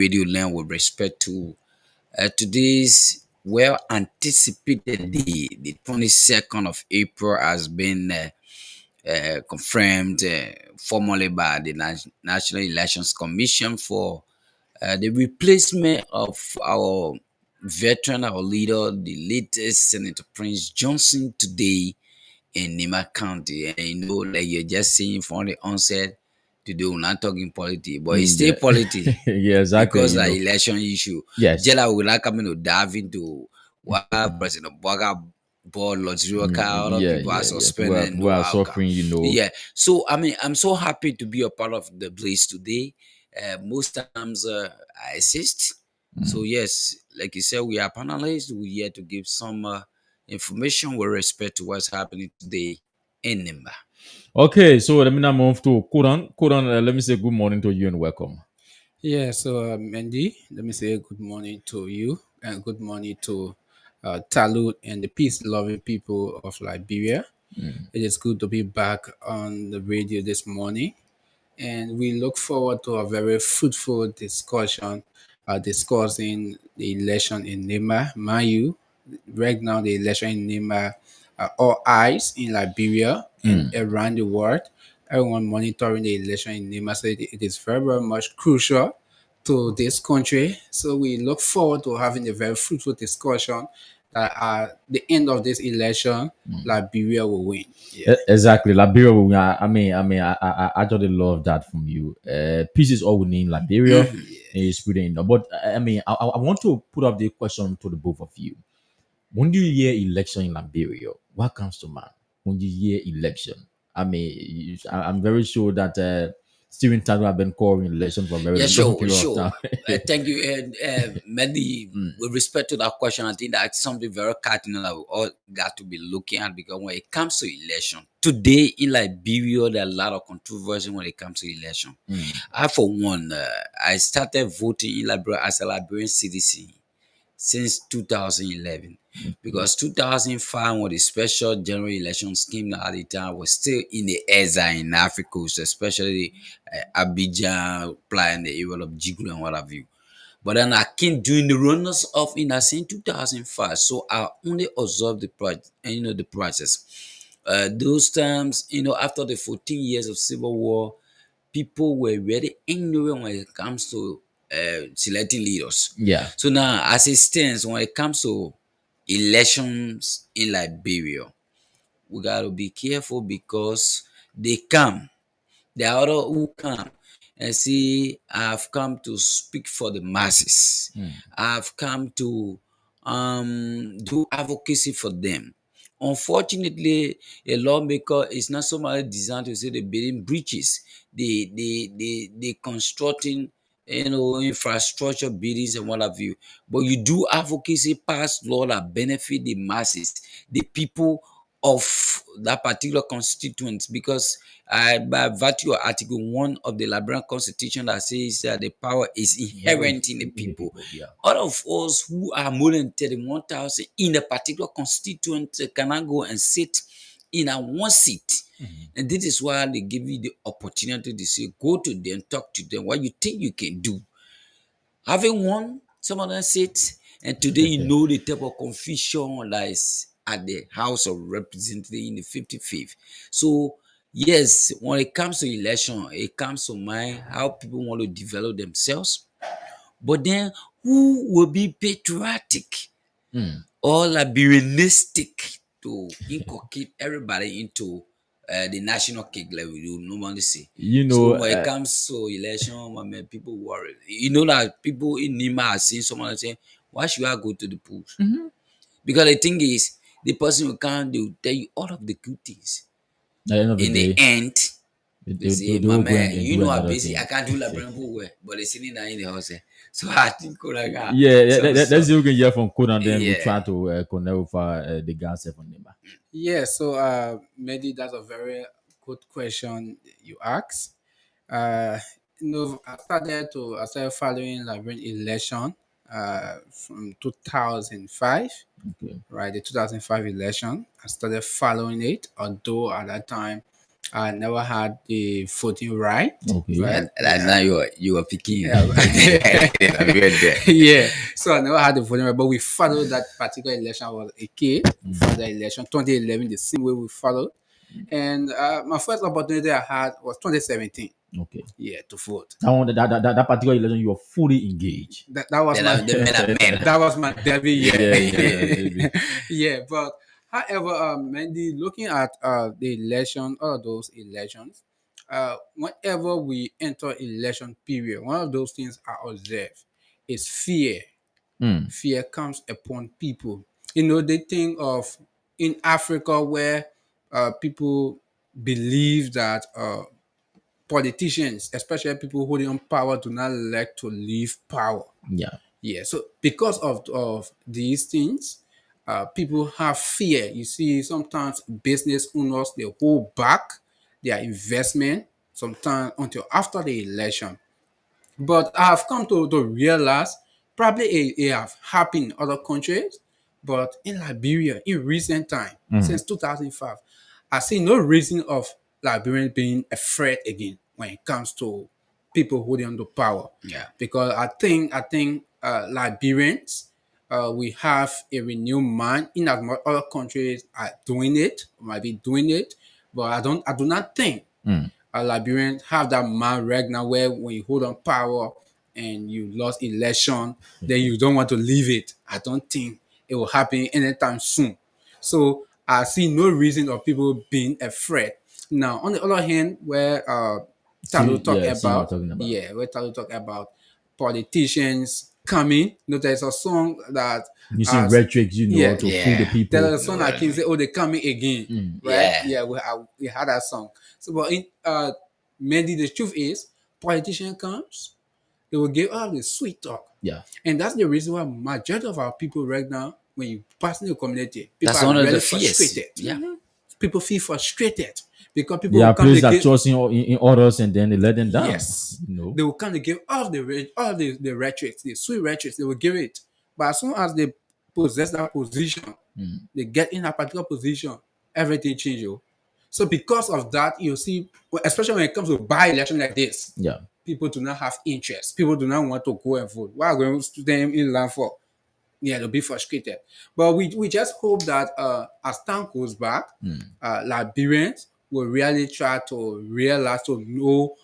radio land with respect to today's well anticipated day, the 22nd of April, has been confirmed formally by the National Elections Commission for the replacement of our veteran, our leader, the latest Senator Prince Johnson today in Nima County. And like you're just saying from the onset, today we're not talking politics, but it's still Yeah. politics Yeah, exactly. because the election issue. Yes. Jela will not come in to dive into what President Boga bought luxury car, other Yeah, people are yeah, yes. suspending We no are outcome. suffering. Yeah. So I mean, I'm so happy to be a part of the place today. Most times I assist. So yes, like you said, we are panelists. We're here to give some information with respect to what's happening today in Nimba. Okay, so let me now move to Kuran. Kuran, let me say good morning to you and welcome. Yeah, so Andy, let me say good morning to you and good morning to Talut and the peace-loving people of Liberia. It is good to be back on the radio this morning, and we look forward to a very fruitful discussion discussing the election in Nema, Mayu. Right now, the election in Nema are all eyes in Liberia and around the world. Everyone monitoring the election in Nema, so it is very, very much crucial to this country. So we look forward to having a very fruitful discussion that at the end of this election, Liberia will win. Yeah. Exactly, Liberia. I actually love that from you. Peace is all we need in Liberia. Is pretty enough. But I want to put up the question to the both of you. When you hear election in Liberia, what comes to mind? When you hear election, I'm very sure that Stephen Tago have been calling election for a very Yeah, long sure, period of sure. time. Thank you, Mehdi. With respect to that question, I think that's something very cardinal that we all got to be looking at because when it comes to election, today in Liberia, there are a lot of controversy when it comes to election. I, for one, I started voting in Liberia as a Liberian citizen since 2011 because 2005 when the special general elections came out at the time was still in the exile in Africa, especially Abidjan, playing the area of Jigulu and what have you. But then I came during the runners of in I in 2005, so I only observed the project, and the process. Those times, after the 14 years of civil war, people were very ignorant when it comes to selecting leaders. Yeah. So now, as it stands, when it comes to elections in Liberia, we got to be careful because they come. There are other who come and say, I've come to speak for the masses. I've come to do advocacy for them. Unfortunately, a lawmaker is not so much designed to say the building breaches, the constructing infrastructure buildings and what have you. But you do advocacy, pass law that benefit the masses, the people of that particular constituent, because by virtue of Article 1 of the Liberian Constitution that says that the power is inherent in the people. Yeah. All of us who are more than 31,000 in a particular constituent cannot go and sit in a one seat. And this is why they give you the opportunity to say, go to them, talk to them, what you think you can do. Having won some other seats, and today you know the type of confusion that is at the House of Representatives in the 55th. So, yes, when it comes to election, it comes to mind how people want to develop themselves. But then, who will be patriotic or Liberianistic to inculcate everybody into the national cake level, you normally see. You So know, when it comes to election, I mean, people worry. You know that people in Nima are seeing someone saying, why should I go to the polls? Because the thing is, the person who can, they will tell you all of the good things. at the end of the In the day, end, they say, they my will go man, and you do know I'm another busy. I thing. can't do Liberian pool well, but they're sitting down in the house. So I think Yeah, so let's see if we can hear from Code and then we yeah. try to connect with the guys from Nima. Yeah, so maybe that's a very good question you asked. I started following Liberian election from 2005, Okay. right? The 2005 election. I started following it, although at that time I never had the voting right. Okay. Right? That's Yeah. not you are picking. Yeah. Weird there. Yeah. So I never had the voting right, but we followed that particular election. I was a kid. We followed the election 2011 the same way we followed. And my first opportunity I had was 2017. Okay. Yeah, to vote. That particular election, you were fully engaged. That was Then my the men are men. that was my debut year. Maybe. Yeah, but however, Mandy, looking at the election, all of those elections, whenever we enter election period, one of those things I observe is fear. Mm. Fear comes upon people. You know, they think of in Africa where people believe that politicians, especially people holding on power, do not like to leave power. Yeah. Yeah, so because of these things, people have fear. You see, sometimes business owners they hold back their investment sometimes until after the election. But I have come to realize probably it have happened in other countries, but in Liberia in recent time, since 2005, I see no reason of Liberians being afraid again when it comes to people holding on to power. Yeah. Because I think Liberians we have a renewed mind in as much other countries are doing it, might be doing it, but I do not think Liberians have that mind right now where when you hold on power and you lost election, then you don't want to leave it. I don't think it will happen anytime soon. So I see no reason of people being afraid. Now, on the other hand, where Talo See, talk yeah, see what you're about, talking about. yeah, where Talo talk about politicians coming. You know, there's a song that Using uh, rhetoric, yeah, to fool the Yeah. people. there's a song I can say, "Oh, they coming again," right? Yeah. Yeah, we had that song. So, but in mainly the truth is, politician comes, they will give all the sweet talk, Yeah. and that's the reason why majority of our people right now, when you pass in the community, people That's are one of really the fears. frustrated. Yeah. People feel frustrated because people There will are come places to that give. trust in others and then they let them down. Yes, You know. they will come to give all the rhetoric, the sweet rhetoric. They will give it, but as soon as they possess that position, they get in a particular position, everything changes. Oh. So because of that, you see, especially when it comes to by election like this, Yeah. people do not have interest. People do not want to go and vote. Why are going to them in line for? Yeah, they'll be frustrated. But we just hope that as time goes back, Liberians will really try to realize to know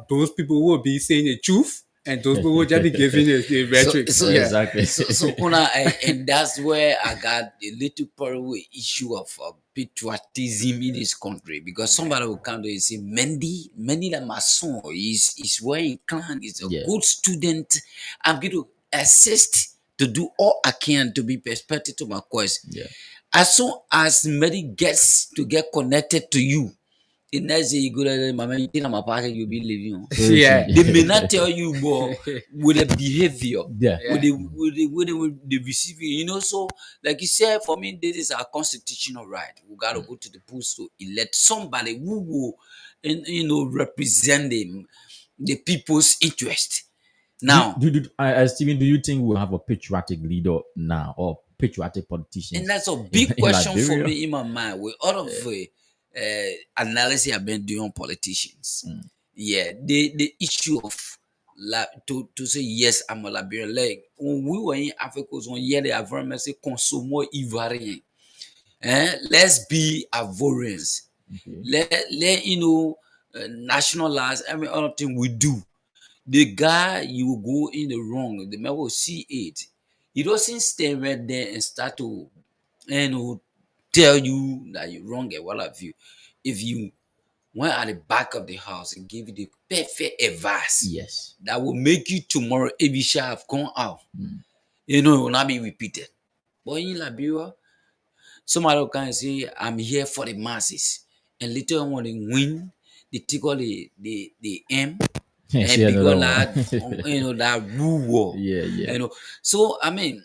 those people who will be saying the truth and those people who will just be giving the So, rhetoric. so Yeah. Exactly. so Kuna, and that's where I got a little problem with issue of patriotism in this country because somebody will come to you and say, Mendy the Mason is well inclined, is a Yeah. good student. I'm going to assist to do all I can to be perspective to my course. Yeah. As soon as Mendy gets to get connected to you, the next day you go there, mama, you think I'm a package, you'll be leaving. Yeah. They may not tell you, but with the behavior, Yeah. with the receiving, you know. So, like you said, for me, this is our constitutional right. We gotta go to the polls to elect somebody who will, represent the people's interest. Now, Stephen, do you think we'll have a patriotic leader now or patriotic politicians? and that's a big in question for Liberia? me in my mind with all of the analysis I've been doing on politicians. Yeah, the issue of to say yes, I'm a Liberian. Like when we were in Africa, one year the environment say consumo ivoirien. Let's be Ivorians. Okay. Let nationalize every other thing we do. The guy you will go in the wrong, the man will see it. He doesn't stand right there and start to tell you that you're wrong and what have you. If you went at the back of the house and give you the perfect advice Yes. that will make you tomorrow, if you shall have gone out, it will not be repeated. But in Liberia, somebody can say, I'm here for the masses. And later on when they win, they take all the M and See because another that, one. that rule war. Yeah, yeah. So I mean,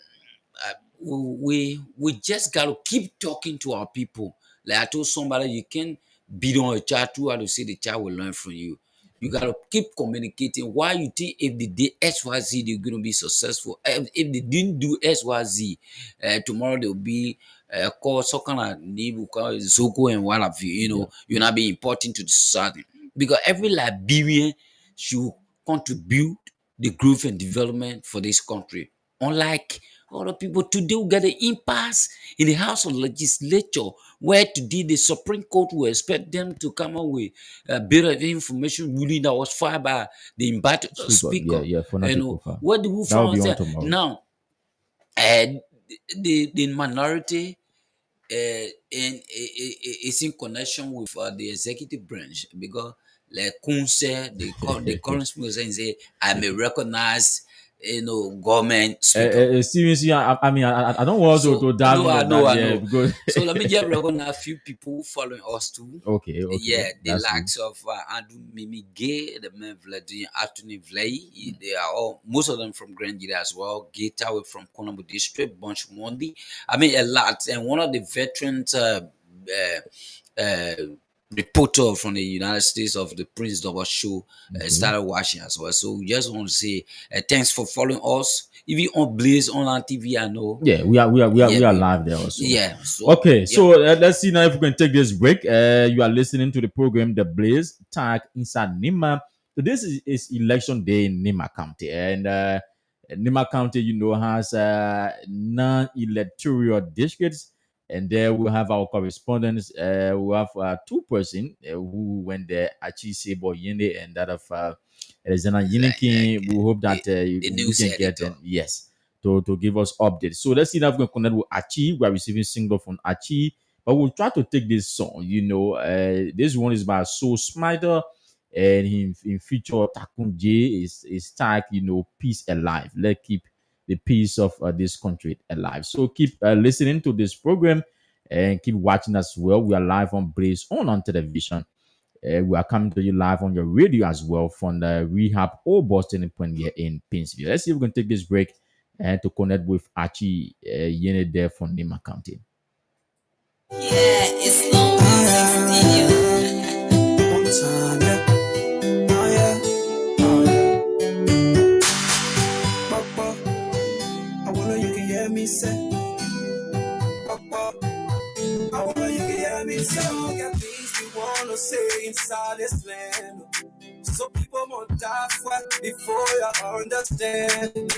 we just got to keep talking to our people. Like I told somebody, you can beat on a child too hard to say the child will learn from you. You gotta keep communicating. Why you think if they did XYZ, they're gonna be successful. If they didn't do XYZ, tomorrow they'll be called some kind of name, called Zoko and what have you. You're not being important to the society because every Liberian should contribute the growth and development for this country. Unlike other people today who get an impasse in the House of Legislature, where today the Supreme Court will expect them to come up with a bit of information ruling that was filed by the invited speaker. For now, What do we that will find be on out tomorrow. now? The minority is in connection with the executive branch because, like Kun said, the current speaker say, I may recognize government speaker. Seriously, I don't want to dive into that yet because So let me just recognize a few people following us too. Okay. Yeah, the That's likes of Andrew Mimi Gay, the man Vladimir Anthony Vlay. They are all, most of them from Grand Gita as well. Gateaway from Konabo District, Bunch Mondi. I mean, a lot. And one of the veterans reporter from the United States of the Prince Double Show started watching as well. So we just want to say thanks for following us. Even on Blaze Online TV, I know. Yeah, we are live there also. Yeah. So let's see now if we can take this break. You are listening to the program The Blaze Tag inside Nima. So this is election day in Nima County, and Nima County, has non-electoral districts. And there we have our correspondents. We have two persons who went there, Achi Sebo Yende and that of Alexander Yiniki. We hope that we can get them, yes, to give us updates. So let's see if we can connect with Achi. We are receiving single from Achi, but we'll try to take this song. This one is by Soul Smider, and in feature Takun J is tag, peace alive. Let's keep the peace of this country alive. So keep listening to this program and keep watching as well. We are live on Blaze on television. We are coming to you live on your radio as well from the Rehab Old Boston Point here in Pennsylvania. Let's see if we can take this break and to connect with Archie Yene there from Nima County. Yeah, it's long Say, Papa, I wanna you can hear me say, I got things we wanna say inside this land. So people won't die for before you understand.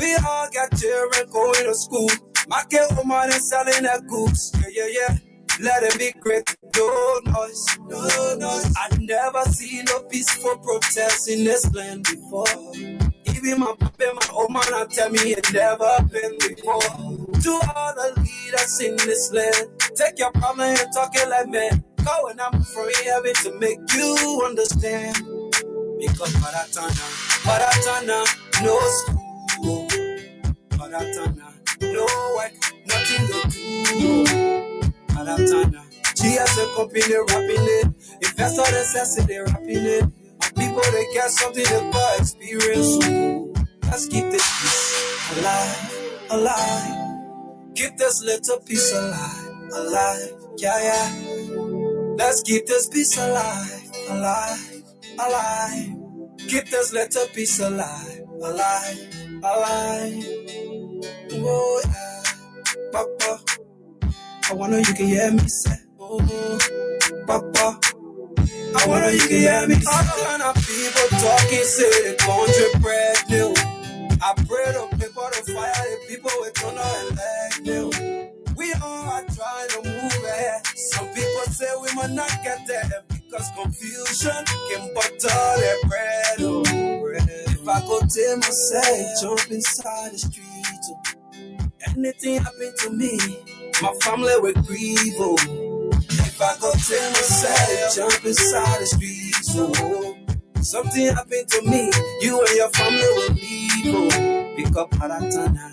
We all got children going to school. My kid woman is selling their goods. Yeah. Let it be great. No noise. I never seen no peaceful protest in this land before. Even my papa and my old man tell me it never been before. To all the leaders in this land, take your problem and talk it like man. Going I'm from heaven to make you understand. Because Paratana, no school. Paratana, no work, nothing to do. Paratana, she has a company rapping it. Investor necessity rapping it. People they get something to buy experience. So let's keep this piece alive. Keep this little piece alive. Yeah. Let's keep this piece alive. Keep this little piece alive. Oh yeah, Papa. I wonder you can hear me say, oh, Papa. I wonder you can hear me. All kind of people talking, say the country brand new. I pray to people to fire the people with thunder and lightning. We all are trying to move ahead. Some people say we might not get there because confusion can butter their bread. Oh, bread. If I go tell myself, jump inside the street. Oh. Anything happen to me, my family will grieve. Oh. If I go tell myself, jump inside the streets, oh. Something happened to me, you and your family will leave, oh. Pick up Paratana,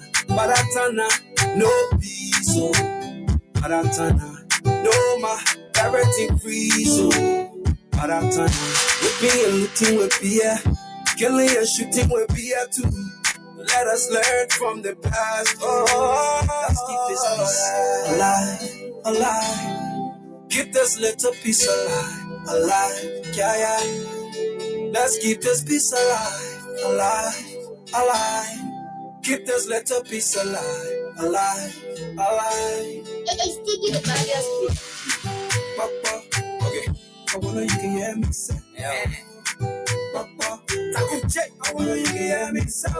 no peace, oh. Paratana, no ma, everything freeze, oh. Paratana, whipping and looting will be here, killing and shooting will be here too. Let us learn from the past, oh. Let's keep this peace alive. Keep this little piece alive, yeah. Let's keep this peace alive, alive, alive. Keep this little peace alive, alive, alive. Papa, okay. I wanna you can hear me say, Papa. I wanna you can hear me say.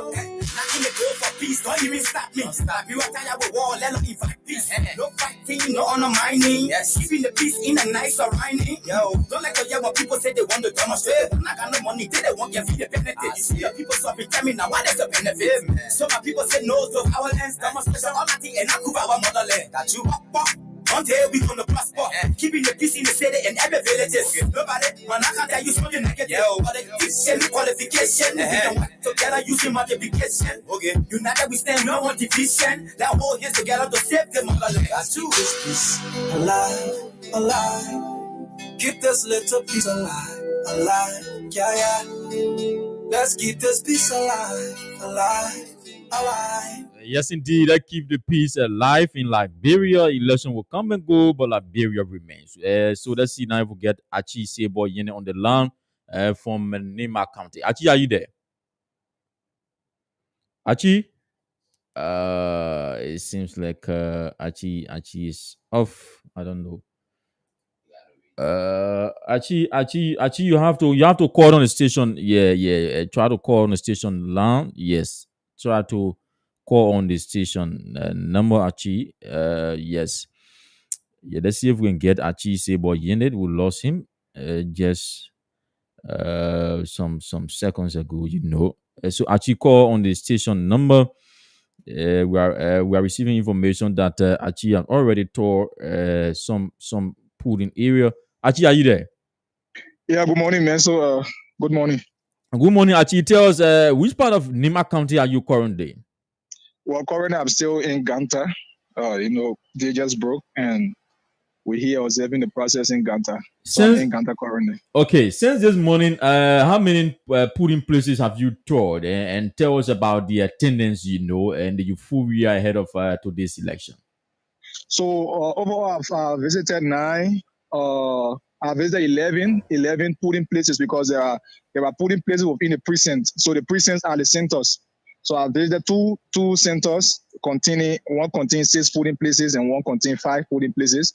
Not in the go for peace, don't even stop me. Stop you, I tell you, war, let them invite peace. No fighting, no undermining. Keeping the peace in a nice surrounding. Yo, don't like to hear what people say they want to demonstrate. I'm not got no money, they want to feed the benefit. You see the people suffering, tell me now what is the benefit? So my people say no to our lands, demonstration, all that thing, and I cover our motherland. That you up. One day we gonna prosper, keeping the peace in the city and every villages. Nobody, man, I can't tell you something negative. But the teaching qualification, we can work together using multiplication. Okay, united we stand, no one division. That hold hands together to save the motherland. That's true. Peace alive, alive. Keep this little peace alive, alive. Yeah, yeah. Let's keep this peace alive, alive, alive. Yes, indeed. That keep the peace alive in Liberia. Election will come and go, but Liberia remains. So let's see now if we get Achi Sebo Yene on the line from Nima County. Achi, are you there? Achi? It seems like Achi is off. I don't know. Achi, you have to call on the station. Yeah. Try to call on the station line. Yes. Try to call on the station number Achi. Yes. Yeah, let's see if we can get Achi Sebo Yened. We lost him just some seconds ago, so Achi call on the station number. We are receiving information that Achi has already tore some pooling area. Achi, are you there? Yeah, good morning, man. So, good morning. Good morning, Achi. Tell us, which part of Nima County are you currently? Well, currently I'm still in Ganta. They just broke, and we're here observing the process in Ganta. So I'm in Ganta currently. Okay, since this morning, how many pooling places have you toured? And tell us about the attendance, and the euphoria ahead of today's election. So, overall, I've visited 9. I visited 11 pooling places because there are pooling places within the precinct. So the precincts are the centers. So I visited two centers one contains 6 pooling places and one contains 5 pooling places.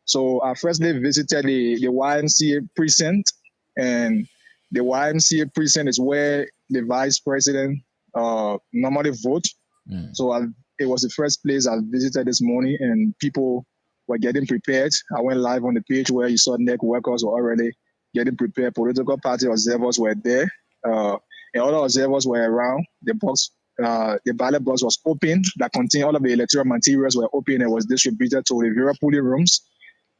So I firstly visited the YMCA precinct, and the YMCA precinct is where the vice president normally vote. So it was the first place I visited this morning, and people were getting prepared. I went live on the page where you saw NEC workers were already getting prepared. Political party observers were there. And other observers were around. The ballot box was open that contained all of the electoral materials were open and was distributed to the various polling rooms.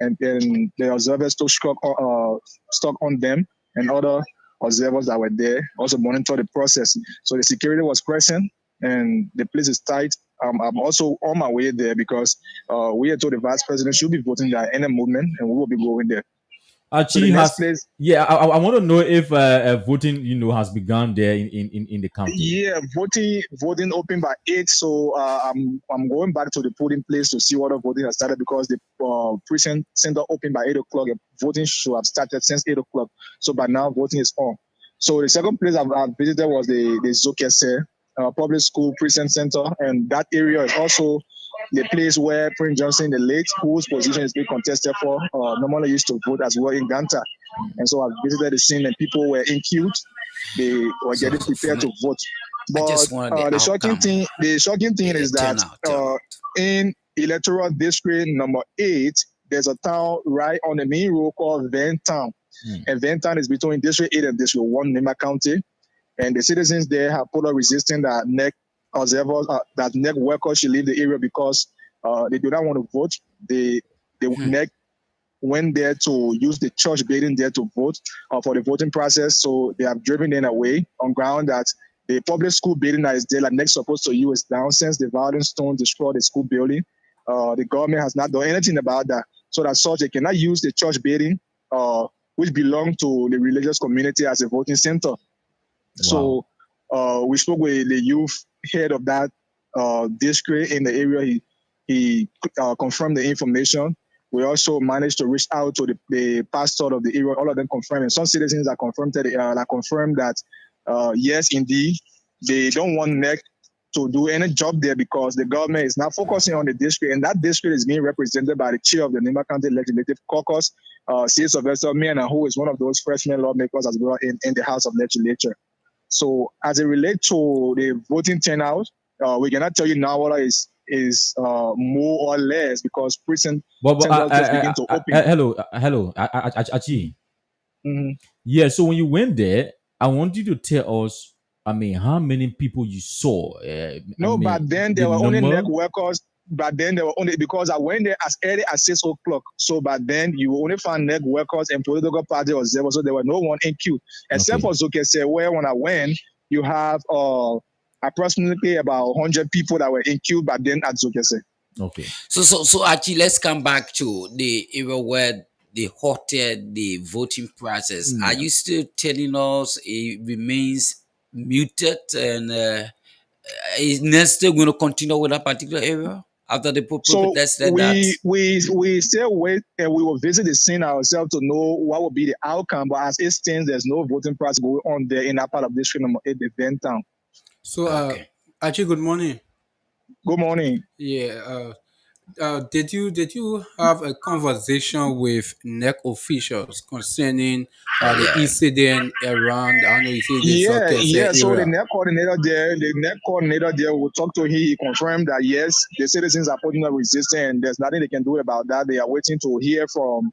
And then the observers took stock on them, and other observers that were there also monitored the process. So the security was present, and the place is tight. I'm also on my way there because we are told the vice president should be voting at any moment, and we will be going there. Actually, I want to know if voting, has begun there in the county. Yeah, voting open by 8. So I'm going back to the polling place to see what the voting has started because the precinct center opened by 8 o'clock. Voting should have started since 8 o'clock. So by now, voting is on. So the second place I've visited was the Zokese Public School Precinct Center, and that area is also the place where Prince Johnson, the late, whose position is being contested for, normally used to vote as well in Ganta. And so I visited the scene, and people were in queue. They were getting prepared to vote. But the shocking thing is that in electoral district number 8, there's a town right on the main road called Ventown. And Ventown is between District 8 and District 1, Nima County. And the citizens there have put up resistance that NEC observers, that NEC workers should leave the area because they do not want to vote. NEC went there to use the church building there to vote for the voting process. So they have driven them away on ground that the public school building that is there, like NEC supposed to use, down since the violent storm destroyed the school building. The government has not done anything about that. So that such they cannot use the church building, which belongs to the religious community, as a voting center. Wow. So we spoke with the youth head of that district in the area. He confirmed the information, We also managed to reach out to the pastor of the area. All of them confirmed, and some citizens are confirmed that yes, indeed, they don't want NEC to do any job there because the government is now focusing on the district, and that district is being represented by the chair of the Nimba County Legislative Caucus, C. Sylvester Miena, who is one of those freshman lawmakers as well in the House of Legislature. So as it relates to the voting turnout, we cannot tell you now whether is more or less because precinct centers just begin to open. Hello, Achi. Mhm. Yeah, so when you went there, I want you to tell us, how many people you saw. No, but then there were only NEC workers. But then there were only because I went there as early as 6 o'clock. So, but then you only found NEC workers and political party observers. So there were no one in queue except for Zokese, where when I went, you have approximately about 100 people that were in queue. But then at Zokese. Okay. So actually, let's come back to the era where they halted the voting process. Are you still telling us it remains muted and is NEC still going to continue with that particular area after the So tested we still wait and we will visit the scene ourselves to know what will be the outcome. But as it stands, there's no voting process going on there in that part of district number 8, the Bentown. So, Archie, good morning. Good morning. Yeah. Did you have a conversation with NEC officials concerning the incident around? I know you say yeah. So the NEC coordinator there will talk to him. He confirmed that yes, the citizens are putting up resistance and there's nothing they can do about that. They are waiting to hear from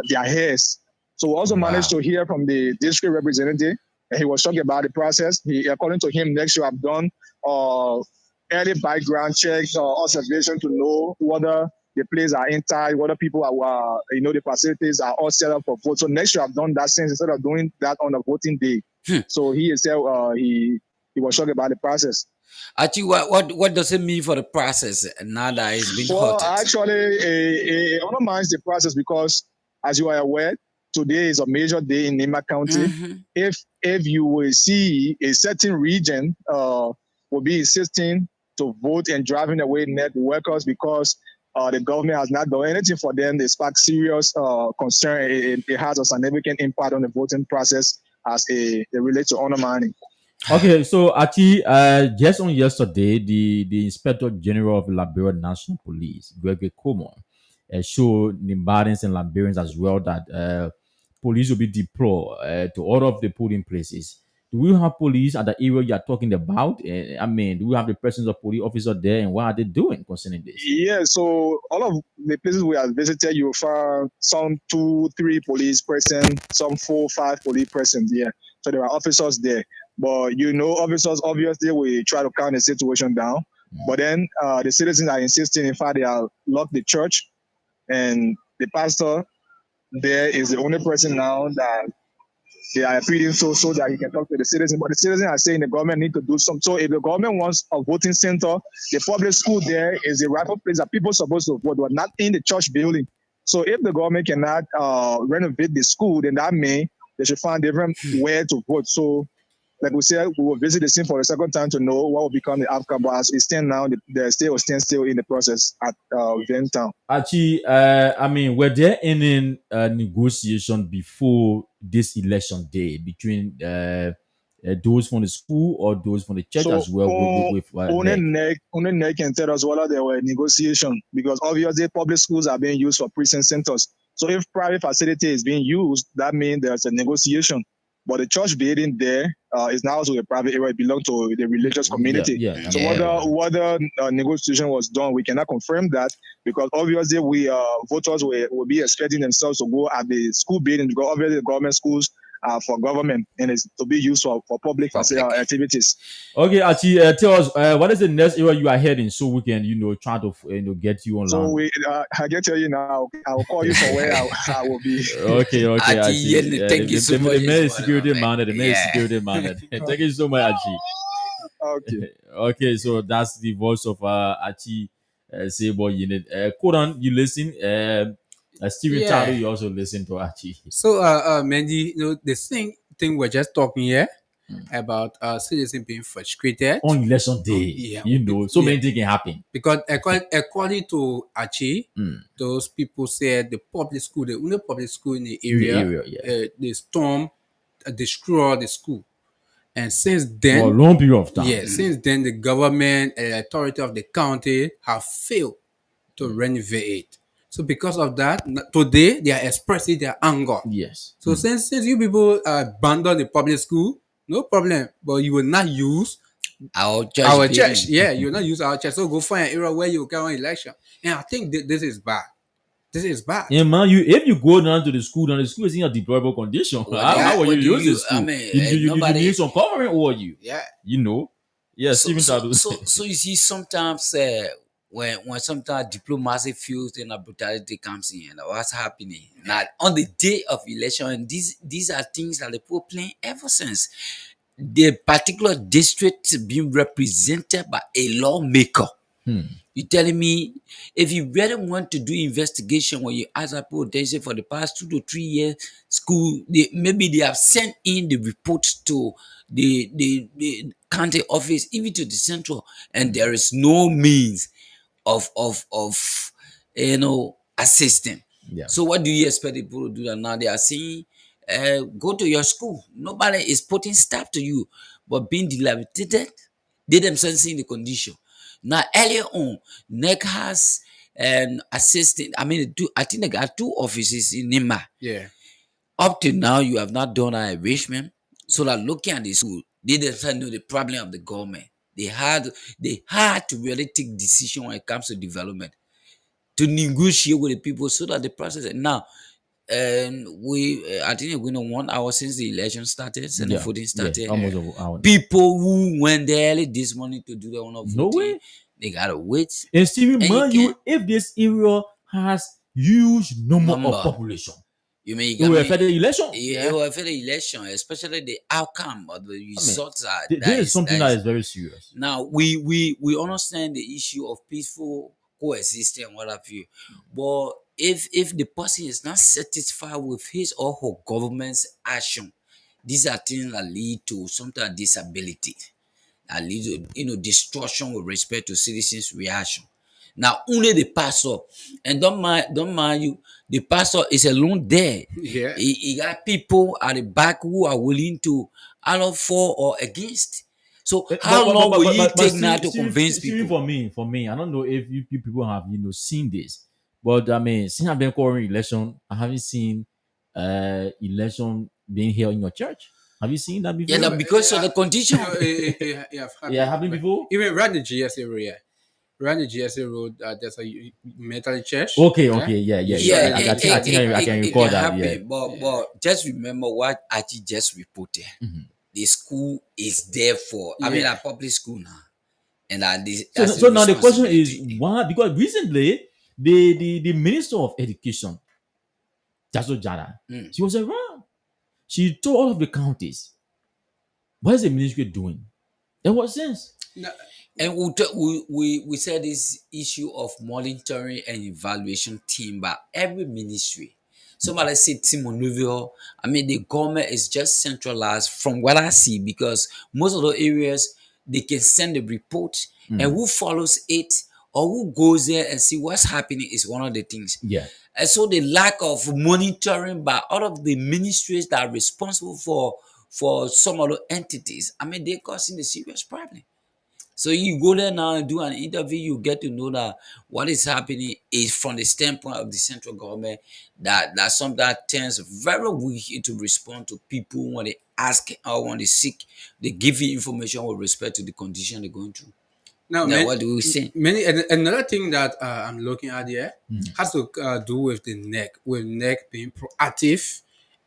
their heads. So we also managed to hear from the district representative, and he was talking about the process. According to him, next year have done early background checks or observation to know whether the places are intact, whether people are, the facilities are all set up for vote. So next year I've done that since instead of doing that on the voting day. So he himself, he was talking about the process. Actually, what does it mean for the process now that it's been halted? Actually, it undermines the process because, as you are aware, today is a major day in Nimba County. If you will see a certain region will be insisting to vote and driving away NEC workers because the government has not done anything for them, they spark serious concern. It has a significant impact on the voting process as it relates to undermining. Okay, so Achi, just on yesterday, the Inspector General of Liberia National Police, Gregory Coleman, showed Nimbarians and Liberians as well that police will be deployed to all of the polling places. Do we have police at the area you are talking about? Do we have the presence of police officers there, and what are they doing concerning this? Yeah, so all of the places we have visited, you find some 2, 3 police present, some 4, 5 police present. Yeah, so there are officers there. But officers obviously we try to calm the situation down. But then the citizens are insisting. In fact, they are locked the church, and the pastor there is the only person now that they are appealing so that he can talk to the citizens. But the citizens are saying the government need to do something. So if the government wants a voting center, the public school there is the rightful place that people are supposed to vote, but not in the church building. So if the government cannot renovate the school, then that means they should find different where to vote. So, like we said, we will visit the scene for the second time to know what will become the outcome. But as it stands now, they still in the process at Bentown. Actually, were there any negotiation before this election day between those from the school or those from the church as well? Only NEC can tell us whether there were negotiations because obviously public schools are being used for precinct centers. So if private facility is being used, that means there's a negotiation. But the church building there is now also a private area. It belongs to the religious community. Whether negotiation was done, we cannot confirm that because obviously voters will be expecting themselves to go at the school building because obviously the government schools are for government and it's to be used for public activities. Okay, Achi, tell us what is the next area you are heading so we can try to get you online. So I can tell you now. I will call you for where I will be. Okay, Achi. Thank you so much. The man is security minded. Thank you so much, Achi. Okay, so that's the voice of Achi Sabo Unit. Koran, you listen. Stephen Taro, you also listen to Achi. So, Mandy, the thing we're just talking here, about citizens being frustrated. On election day, Yeah. so Yeah. many things can happen. Because according to Achi, those people said the public school, the only public school in the area, the storm destroyed the school. And since For a then, long period of time. since then, the government and authority of the county have failed to renovate it. So because of that, today they are expressing their anger. Yes. So since you people abandon the public school, no problem. But you will not use Our church. our building. church. Yeah, you will not use our church. So go find an area where you can run election. And I think this is bad. This is bad. Yeah, man. If you go down to the school is in a deplorable condition. Well, how will what you do use the school? I mean, you nobody. need some covering over you. Yeah. Yes, So, Stephen so, Tadu. so you see, sometimes when sometimes diplomacy feels then a brutality comes in, and what's happening now on the day of election, and these are things that the people playing ever since the particular district being represented by a lawmaker. You telling me if you really want to do investigation when you ask people, they say for the past 2 to 3 years, school maybe they have sent in the report to the county office, even to the central, and there is no means of assisting. Yeah. So what do you expect people to do that now? They are saying, go to your school. Nobody is putting staff to you, but being dilapidated, they themselves see the condition. Now earlier on, NEC has an assistant. I mean, I think they got 2 offices in Nima. Yeah. Up to now, you have not done an arrangement so that looking at the school, they themselves know the problem of the government. They had to really take decision when it comes to development, to negotiate with the people so that the process. Now, I think we're going to 1 hour since the election started, and the voting started. Almost an hour. People who went there early this morning to do their own voting, No way. they gotta wait. And Stephen, And man, you if this area has huge number Number. of population, You mean it will affect the election. it will affect the election, especially the outcome or the results. There is something that is very serious. Now we understand the issue of peaceful coexistence and what have you, but if the person is not satisfied with his or her government's action, these are things that lead to sometimes disability, that lead to destruction with respect to citizens' reaction. Now only the pastor, and don't mind you, the pastor is alone there. Yeah. He got people at the back who are willing to either for or against. So how long will you take now to convince people? For me, I don't know if you people have seen this, but I mean, since I've been covering election, I haven't seen election being held in your church. Have you seen that before? Yeah, now because of the condition. Yeah, happened before. Even around the GSA area. Around the GSA road, there's a Methodist church. Okay, Yeah. yeah. I can recall that. Happen, Yeah. But just remember what Achi just reported. The school is there for. I mean, a public school now, and So now the question is why? Because recently the Minister of Education, Jaso Jara, she was around. She told all of the counties, what is the ministry doing? In what sense? And we said this issue of monitoring and evaluation team by every ministry. Somebody said Timonuvio. I mean, the government is just centralized from what I see, because most of the areas they can send a report, and who follows it or who goes there and see what's happening is one of the things. Yeah. And so the lack of monitoring by all of the ministries that are responsible for some of the entities, I mean, they're causing a serious problem. So you go there now and do an interview, you get to know that what is happening is from the standpoint of the central government, that sometimes tends very weak to respond to people when they ask or when they seek, they give you information with respect to the condition they're going through. Now, What do we say? Another thing that I'm looking at here has to do with the NEC being proactive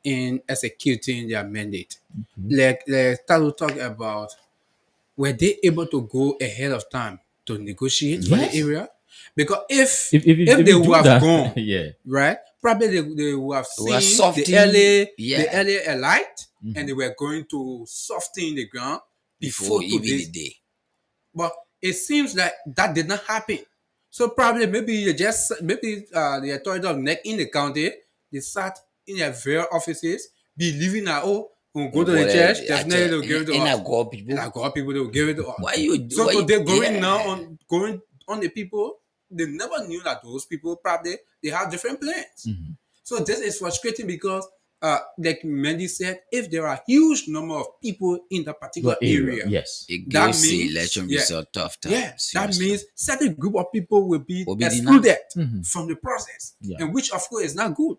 in executing their mandate. Like Talo talk about, were they able to go ahead of time to negotiate for the area? Because if they would have gone, right, probably they would have seen the early elite, and they were going to soften the ground before even the day. But it seems like that did not happen. So probably maybe the authority of NEC in the county, they sat in their various offices believing that, oh, Who go to the Whatever, church, definitely they'll give it to and I us. got people. And I got people that will give it to us. Why you? So why you- they're going yeah. now on the people. They never knew that those people probably they have different plans. So this is frustrating because, like Mandy said, if there are huge number of people in that particular area, Yes. It that gives the means- election yeah. result tough time. yeah, that seriously. means certain group of people will be Will be excluded Mhm. from the process, Yeah. and which of course is not good.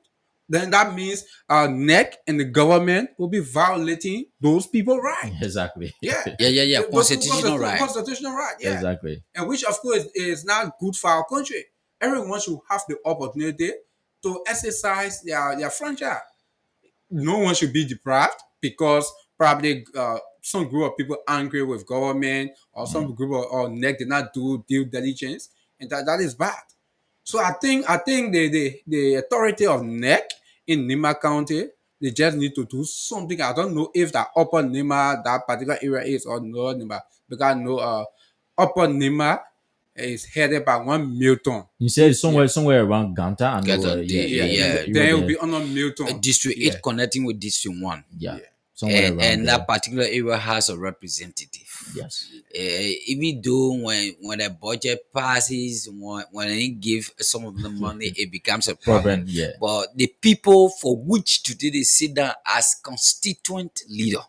Then that means our NEC and the government will be violating those people's rights. Exactly. Yeah. Yeah. Those Constitutional right. Constitutional right, yeah. Exactly. And which of course is not good for our country. Everyone should have the opportunity to exercise their franchise. No one should be deprived because probably some group of people angry with government or some group of or NEC did not do due diligence, and that is bad. So I think the authority of NEC in Nima County, they just need to do something. I don't know if that Upper Nima, that particular area is or Lower Nima, because I know Upper Nima is headed by one Milton. You said somewhere around Ganta and Ganta, yeah. Then it will be under Milton. District Yeah. 8 connecting with District 1. yeah. Somewhere around And there. that particular area has a representative. Yes. Even though when a budget passes, when they give some of the money, it becomes a problem. Yeah. But the people for which today they sit down as constituent leader,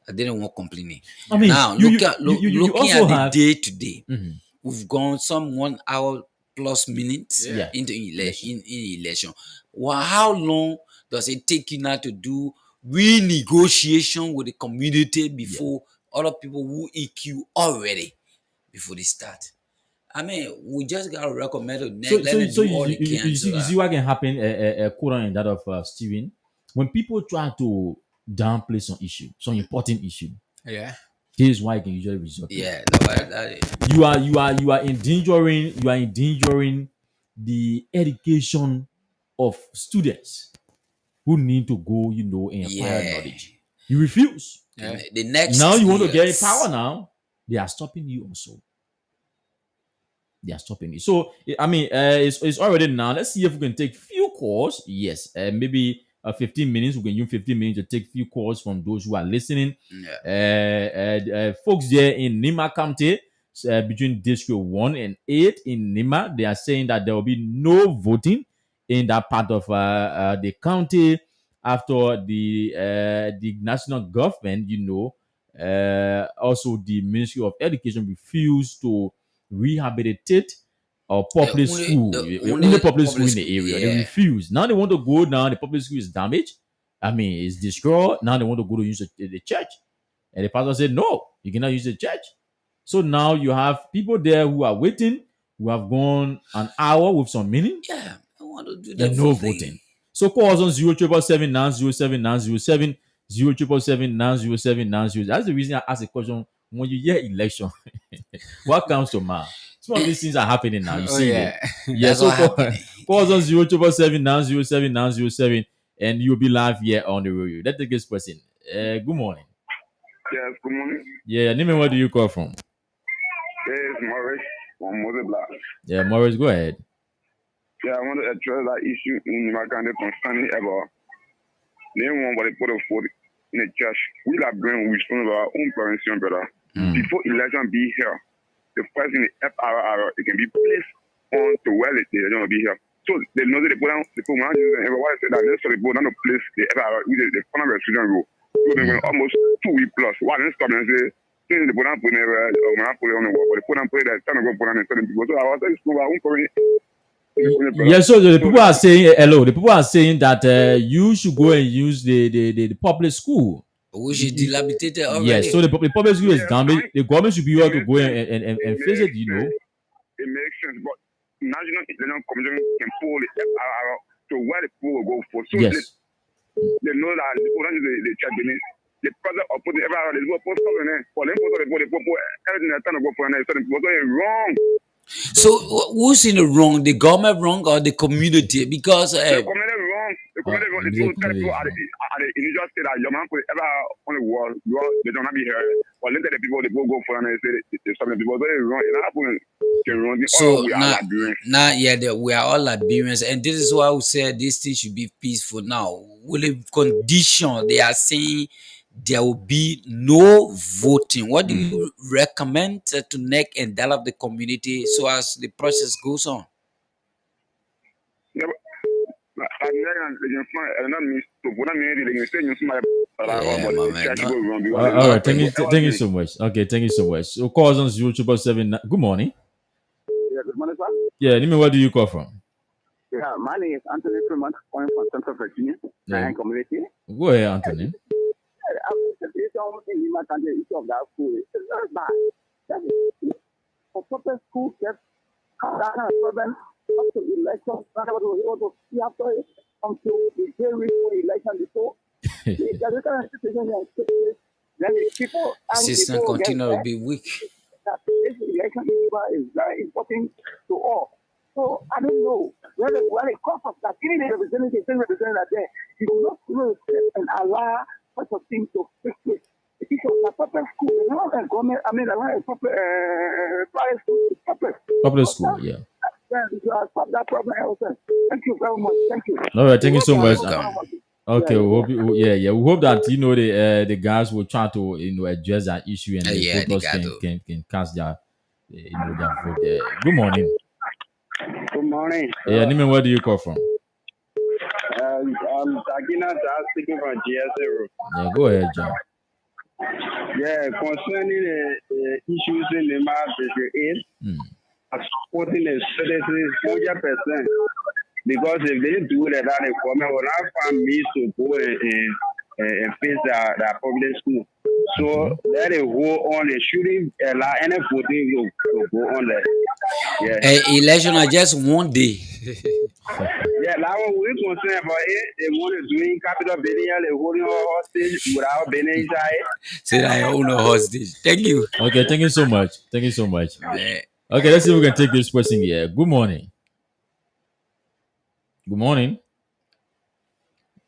they don't want complaining. I mean, Now you looking also at have the day to day, Mhm. we've gone some 1 hour plus minutes Yeah. into in election. Well, how long does it take you now to do renegotiation with the community before other people who EQ already before they start? I mean, we just gotta recommend it. So, Let them so do all they you can. see what can happen, quote on that of Steven, when people try to downplay some issue, some important issue. Yeah. This is why it can usually result. Yeah, that You are endangering the education of students who need to go, and acquire yeah. knowledge. You refuse. The next Now you want to get years- power now. They are stopping you also. They are stopping you. So I mean, it's already now. Let's see if we can take few calls. Yes, maybe 15 minutes. We can use 15 minutes to take few calls from those who are listening. Yeah. Folks there in Nima County, between District 1 and 8 in Nima, they are saying that there will be no voting in that part of the county after the national government, also the Ministry of Education refused to rehabilitate a public school, only only public school in the school, area. They yeah. refuse. Now they want to go down. The public school is damaged. I mean, it's destroyed. Now they want to go to use the church. And the pastor said, no, you cannot use the church. So now you have people there who are waiting, who have gone an hour with some meaning, Yeah, I want to do that. and no thing. voting. So call us on 0777 907 907, 0777 907 907. That's the reason I asked the question. When you hear election, what comes to mind? Some of these things are happening now. You see it. Yeah, That's so what call happening. us on 0777 907 907, and you'll be live here on the radio. Let's take this person. Good morning. Yes, good morning. Yeah, name and where do you call from? This is Morris from Moses Black. Yeah, Morris, go ahead. Yeah, I want to address that issue in my country concerning about name one what they put a foot in the church. We are bring we from our own prevention, brother. Before election be here, the first in the FRR, it can be placed on to where the election will be here. So they know that they put on the people everyone said that let's the board on the place the FRR, which is the final restriction rule. So they went almost 2 weeks plus. Why didn't stop and say they put on put on the wall, but they put on put that time to go put on and certain people. So I was saying our own Yeah, so the people are saying hello. The people are saying that you should go and use the public school. Which is dilapidated already. Yes, so the public school is damaged. The government should be able to go and fix it. It makes sense, but National Election Commission can pull it to where the people will go for. So Yes. they know that the people the church beneath. The president of putting everyone they go post on there. For them post the people everything they trying to go for and certain people. So it's wrong. So who's in the wrong? The government wrong or the community? Because The community wrong. The community wrong. The people tell people at the initial state that your man put ever on the wall, they don't have to be here. But later the people they go for and they say they stop the people. So it's wrong. It's not happening. surrounding all So we are now, Liberians. we are all Liberians, and this is why we say this thing should be peaceful. Now, with the condition they are saying there will be no voting. What do you recommend to NEC and develop the community so as the process goes on? Yeah, Liberians, they can find, and that means to put them in, they can say, you see my, Yeah, my man, church not- will run All because right, thank you so much. Okay, thank you so much. So calls on 0777. Good morning. Yeah, good morning, sir. Yeah, Nimi, where do you call from? Yeah, my name is Anthony Fremont, calling from Central Virginia, Yeah. community. Go ahead, Anthony. It's almost in my country, issue of that school. It's very bad. That is, for proper school kept that kind of problem up to election. Nobody was able to see after it until the day before election before. There's a kind of situation that then the people and system people continue to be weak. that this election is very important to all. So I don't know when it comes up that even the representative, same representative there, you will not really and allow such a thing to take place. It is a proper school, not a government. I mean, a proper private school, proper. Public school, yeah. Yeah, solve that problem also. Thank you very much. Thank you. All right, thank you so much. Welcome. Okay, we hope we hope that the guys will try to address that issue and the Yeah, they voters got to. can cast their their vote there. Good morning. Good morning. Yeah, Nimi, where do you call from? I'm Tagina speaking from GSA Road. Yeah, go ahead, John. Yeah, concerning the issues in the District 8, I'm supporting the citizens 100%. Because if they do that, the government will not find means to go and face that public school. So let it go on. They shouldn't allow any voting to go on there. Yeah. Election are just one day. Yeah, now we're concerned about it. They want to do in capital building, they're holding our hostage without being inside. Say that I own a hostage. Thank you. Okay, thank you so much. Thank you so much. Yeah. Okay, let's see if we can take this question here. Good morning. Good morning.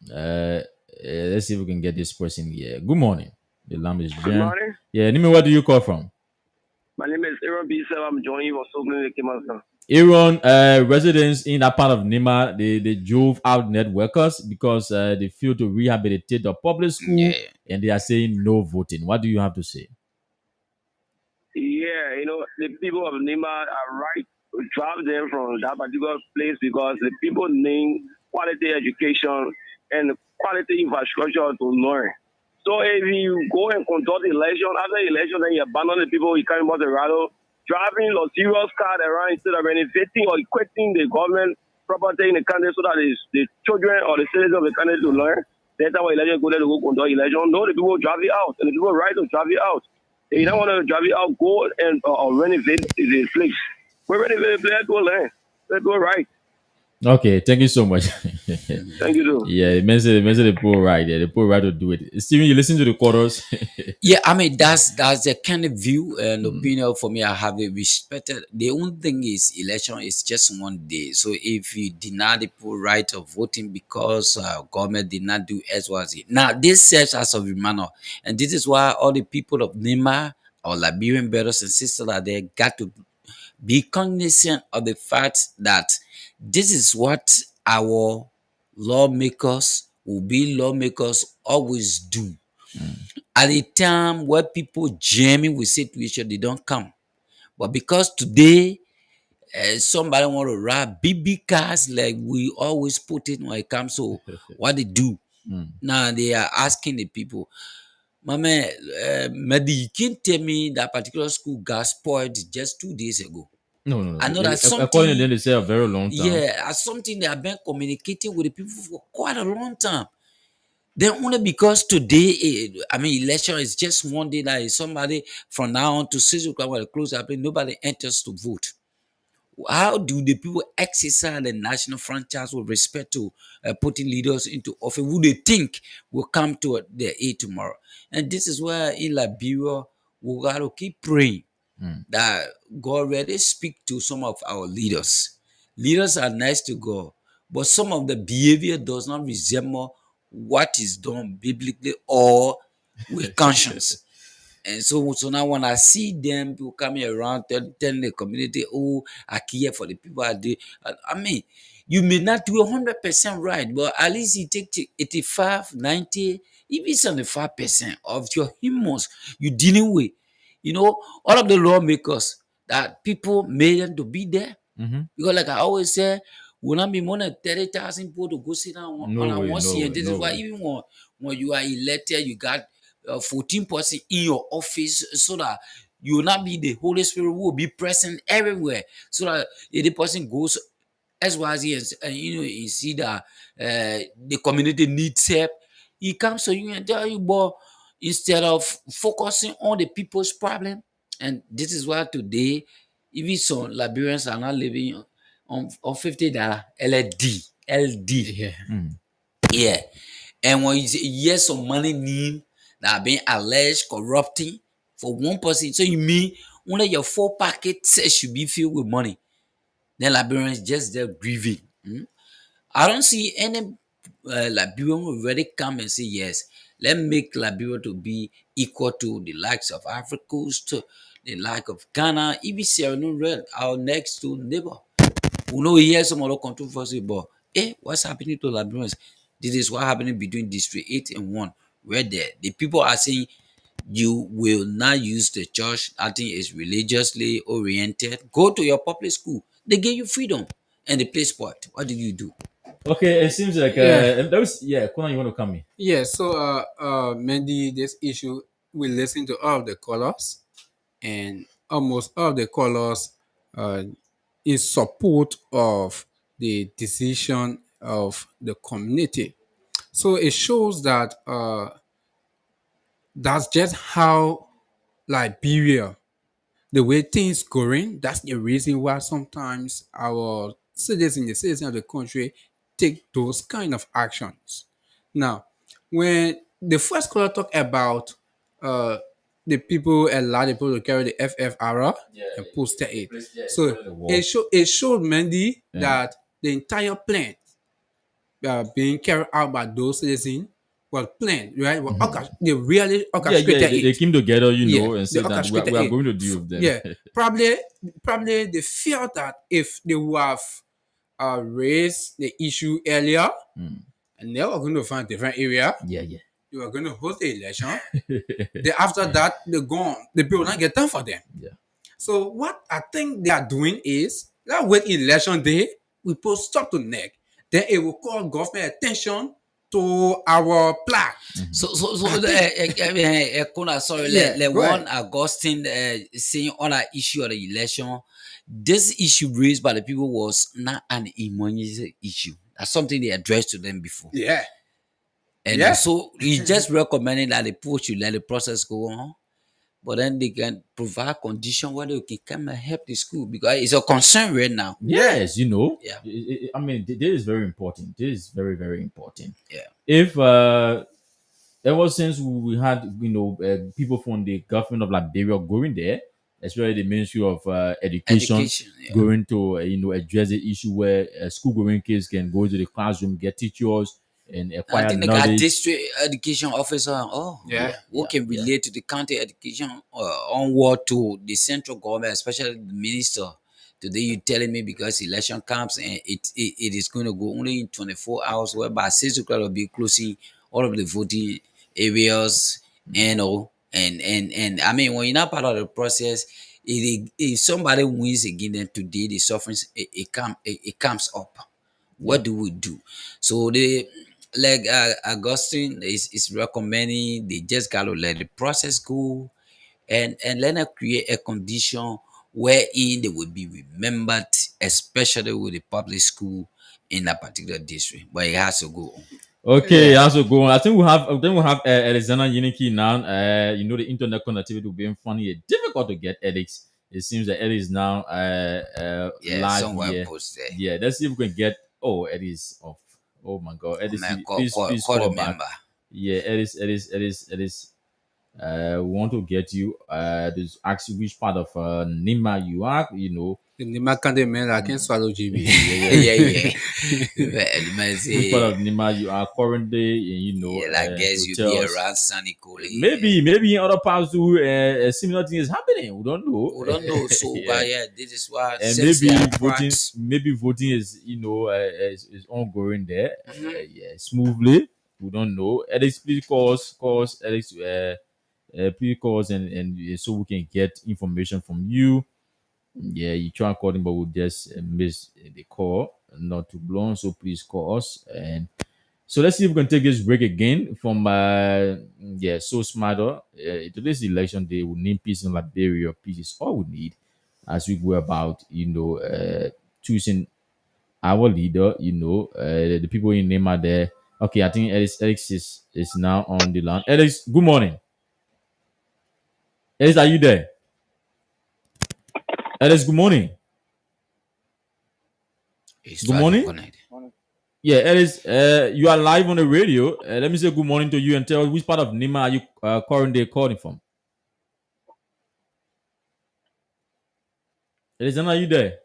Let's see if we can get this person here. Good morning. The lamb is Good Jen. morning. Yeah, Nimi, where do you call from? My name is Aaron B7. I'm joining you for Soglin. Aaron, residents in that part of Nima, they drove out net workers because they feel to rehabilitate the public school Yeah. and they are saying no voting. What do you have to say? Yeah, the people of Nima are right to drive them from that particular place because the people need quality education and quality infrastructure to learn. So if you go and conduct election, after election, then you abandon the people, you can't Colorado, driving a serious car around instead of benefiting or equipping the government property in the country so that the children or the citizens of the country to learn. That's how election go there to go conduct election. No, the people drive you out, and the people right to drive you out. If you don't want to drive it out, go and renovate the place. We renovate the place, go learn. Let's go right. Okay, thank you so much. Thank you, too. Yeah, it means the poor right. Yeah, the poor right to do it. Steven, you listen to the quarters. Yeah, I mean that's the kind of view and opinion for me. I have it respected. The only thing is election is just one day. So if you deny the people right of voting because government did not do as was it. Now this serves as a reminder, and this is why all the people of Nima or Liberian brothers and sisters are there got to be cognizant of the fact that this is what our lawmakers will be lawmakers always do. At a time where people jamming with situation, they don't come. But because today somebody want to ride big cars like we always put it when it comes to what they do. Now they are asking the people, my man, Mehdi, you can't tell me that particular school got spoiled just 2 days ago. No. I know that According to something, them, they say a very long time. yeah, as something they have been communicating with the people for quite a long time. Then only because today, election is just one day that is somebody from now on to 6 o'clock when it close up, nobody enters to vote. How do the people exercise the national franchise with respect to putting leaders into office who they think will come to their aid tomorrow? And this is where in Liberia we got to keep praying that God really speak to some of our leaders. Leaders are nice to God, but some of the behavior does not resemble what is done biblically or with conscience. And so now when I see them people coming around telling the community, oh, I care for the people I do. I mean, you may not do 100% right, but at least you take 85, 90, even 75% of your humans you dealing with. You know, all of the lawmakers that people made them to be there. Because like I always say, will not be more than 30,000 people to go sit down on No a way, one no seat. way, And this no is why way. even when you are elected, you got 14% in your office so that you will not be the Holy Spirit who will be present everywhere. So that if the person goes XYZ and you know you see that the community needs help, he comes to you and tell you, but instead of focusing on the people's problem, and this is why today even some Liberians are not living on $50 LD. Yeah. Yeah. And when you say yes, some money need that are being alleged corrupting for one person, so you mean only your 4 packets should be filled with money. Then Liberians just there grieving. I don't see any Liberian who already come and say yes. Let me make Liberia to be equal to the likes of Africa Coast, the like of Ghana, even Sierra Leone, our next door neighbor. We know here some other controversy, but what's happening to Liberians? This is what happening between District 8 and 1, where the people are saying you will not use the church. I think it's religiously oriented. Go to your public school. They give you freedom and they play sport. What do you do? Okay, it seems like Yeah. Conan, you want to come in? Yeah, so Mandy, this issue, we listen to all of the callers, and almost all of the callers uh, in support of the decision of the community. So it shows that that's just how Liberia, the way things going, that's the reason why sometimes our citizens, the citizens of the country, take those kind of actions. Now, when the first caller talk about uh, the people allow the people to carry the FFR and poster it, so it showed Mandy that the entire plan being carried out by those citizens was planned, right? They really Yeah, orchestrated they it. came together, you Yeah, know, and they said that orchestrated we are it. going to deal with them. Yeah, probably they felt that if they would have raised the issue earlier, and they were going to find a different area, yeah. they were going to host the election. Then after that, they're gone. The people not get time for them. Yeah. So what I think they are doing is that wait election day, we put stop to neck. Then it will call government attention to our plan. So, Kuna, sorry, Yeah, let go one ahead. Augustine saying on that issue of the election, this issue raised by the people was not an emergency issue. That's something they addressed to them before. Yeah. And Yeah. so he's just recommending that the people should let the process go on, but then they can provide condition where they can come and help the school because it's a concern right now. Yes, you know. Yeah. I mean, this is very important. This is very, very important. Yeah. If ever since we had, you know, people from the government of Liberia going there, especially the Ministry of Education, Yeah. going to you know, address the issue where school going kids can go to the classroom, get teachers, and I acquire think they got knowledge. district education officer. Yeah. Who can relate to the county education onward to the central government, especially the minister. Today you telling me because election comes and it is going to go only in 24 hours, whereby 6 o'clock will be closing all of the voting areas, you know, and I mean when you're not part of the process, if somebody wins again, then today the suffering it comes up. What do we do? So they like Augustine is recommending they just gotta let the process go and let them create a condition wherein they will be remembered, especially with the public school in that particular district. But it has to go on. Okay, also go on. I think we have Alexander Yiniki now. You know, the internet connectivity will be funny. It's difficult to get Alex. It seems that Eddie is now live somewhere here. posted. Yeah, let's see if we can get. Oh, Eddie's off. Oh my God, Eddie, Man, please call call the back. member. Yeah, Eddie's. We want to get you to ask you which part of Nima you are. The Makande man, I can swallow GB. Yeah. The man Which part say, of Nima you are currently. I guess to you tell be us. around Sunny Cole. Maybe in other parts too, a similar thing is happening. We don't know. We don't know. So, Yeah. but yeah, this is what And sets maybe their voting, cracks. is ongoing there, yeah, smoothly. We don't know. Alex, please call us, Alex, please call us, and so we can get information from you. Yeah, you try calling, but we just miss the call, not too long. So please call us. And so let's see if we can take this break again from so smarter. Today's election day, we need peace in Liberia. Peace is all we need as we go about, choosing our leader. The people in name are there. Okay, I think Alex is now on the line. Alex, good morning. Alex, are you there? Alex, good morning. It's Good trying to morning. connect. Yeah, Alex, you are live on the radio. Let me say good morning to you and tell us which part of Nima are you currently calling from. Alexander, are you there?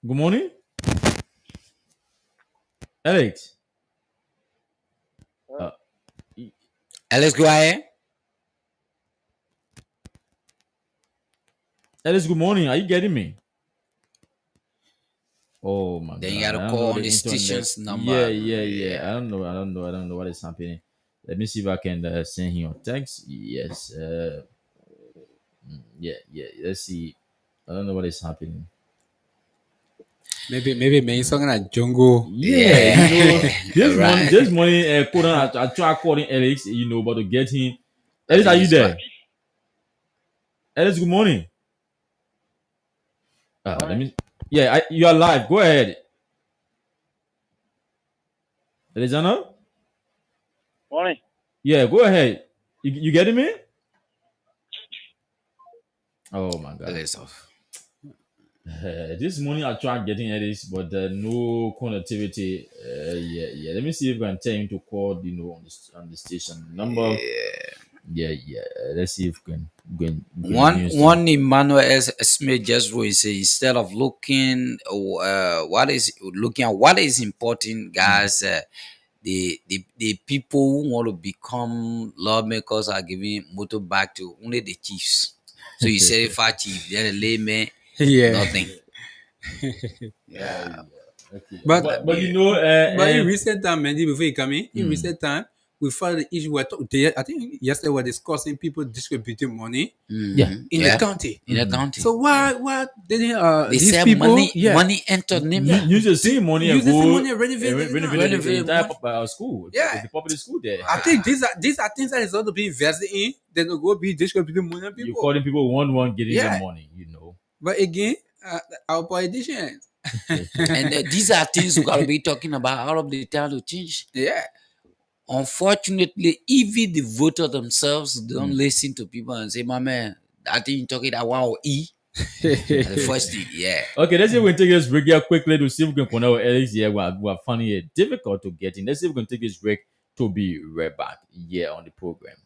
Good morning, Alex. Alex, go ahead. Alex, good morning. Are you getting me? Oh my Then god! you gotta I don't call know on the the internet. station's number. Yeah. I don't know what is happening. Let me see if I can send him a text. Yes. Yeah. Let's see. I don't know what is happening. Maybe man, something like Jungle. Yeah, this Right. morning, I tried calling Alex, but to get him. I Alex, think are you it's there? what- Alex, good morning. Let me. Yeah, you are live. Go ahead, Alexander. Morning. Yeah, go ahead. You getting me? Oh my god. Alex off. This morning I tried getting Alex, but no connectivity. Yeah. Let me see if I can tell him to call. On the station number. Yeah. Let's see if we can use them. One Emmanuel S. Smith just wrote, he say, instead of looking at what is important, guys, the people who want to become lawmakers are giving motor back to only the chiefs. So you say far chief, then the layman, Yeah. nothing. Okay. But But in recent time, Mandy, before you come in recent time, we found the issue I think yesterday we were discussing people distributing money in the county. In the county. So why didn't They these said people money entered them. use the same money and use the go same money and renovate renovate the entire money. school. Yeah. The public school there. I think these are things that is not to be invested in. Then they'll go be distributing money on You people. calling people one getting Yeah. them money. But again, our politicians. And these are things we gotta be talking about all of the time to change. Yeah. Unfortunately, even the voter themselves don't listen to people and say, "My man, I think you're talking that wow E." The first thing, yeah. Okay, let's see if we can take this break here quickly to see if we can connect with Alex here. We're finding it difficult to get in. Let's see if we can take this break to be right back here on the program.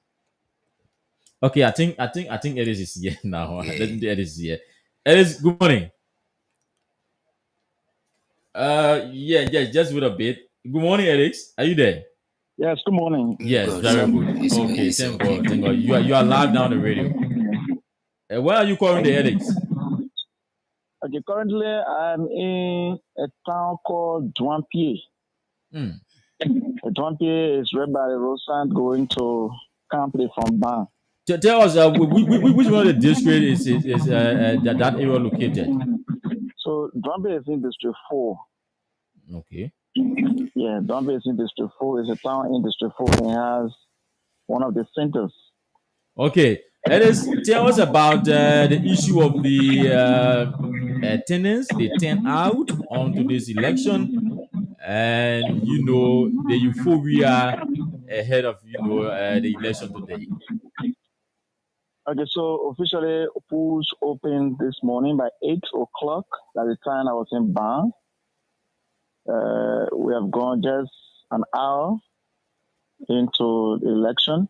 Okay, I think Alex is here now. Let me do Alex here. Alex, good morning. Just with a bit. Good morning, Alex. Are you there? Yes, good morning. Yes, Good. very good. It's Okay, okay. thank God. You are live down the radio. Where are you calling the Alex? Okay, currently I'm in a town called Dwampie. Dwampie is right by the roadside going to Campley from Ban. Tell us which one of the district is that area located? So Dwampie is in District 4. Okay. Yeah, Dwampie is in District 4. It's a town in District 4 and it has one of the centers. Okay. Tell us about the issue of the attendance, the turnout onto this election, and the euphoria ahead of the election today. Okay, so officially polls opened this morning by 8 o'clock. At the time I was in Ban. We have gone just an hour into the election.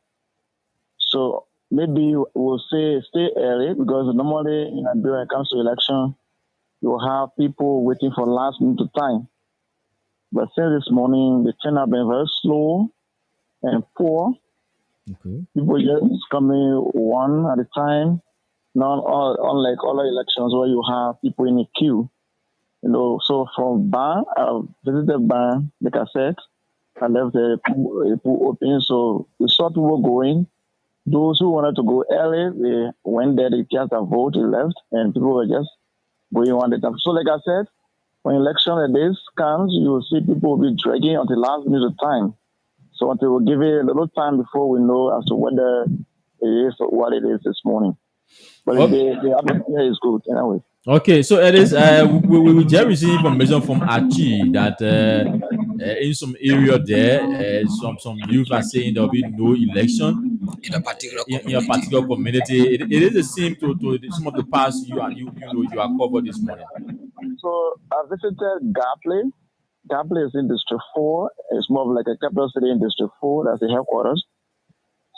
So maybe we'll say stay early because normally in Nigeria, when it comes to election, you have people waiting for last minute time. But since this morning, the turnout been very slow and poor. Okay. People just coming one at a time. Not unlike other elections where you have people in a queue. So from Ban, I visited Ban, like I said, I left the pool open, so we saw people going. Those who wanted to go early, they went there, they cast a vote, they left, and people were just going one at a time. So like I said, when election days comes, you will see people will be dragging until last minute of time. So until we give it a little time before we know as to whether it is or what it is this morning. But the atmosphere is good anyway. Okay, so it is. We just received information from Achi that in some area there, some youth are saying there will be no election in a particular in community. a particular community. It is the same to some of the past you are covered this morning. So I visited Gapley. Gapley is in District 4. It's more of like a capital city in District 4. That's the headquarters.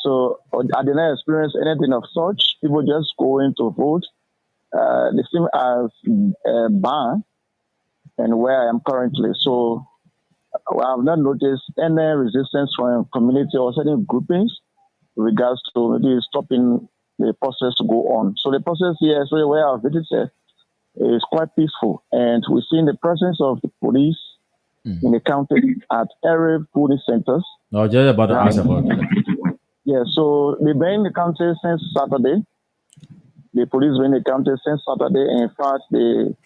So I did not experience anything of such. People just going to vote. The same as Ban and where I am currently. So I have not noticed any resistance from community or certain groupings with regards to maybe stopping the process to go on. So the process here, so where I've visited, is quite peaceful. And we've seen the presence of the police in the county at every polling centers. No, just about to ask about that. Yeah, so they've been in the county since Saturday. The police been in the county since Saturday. And in fact, the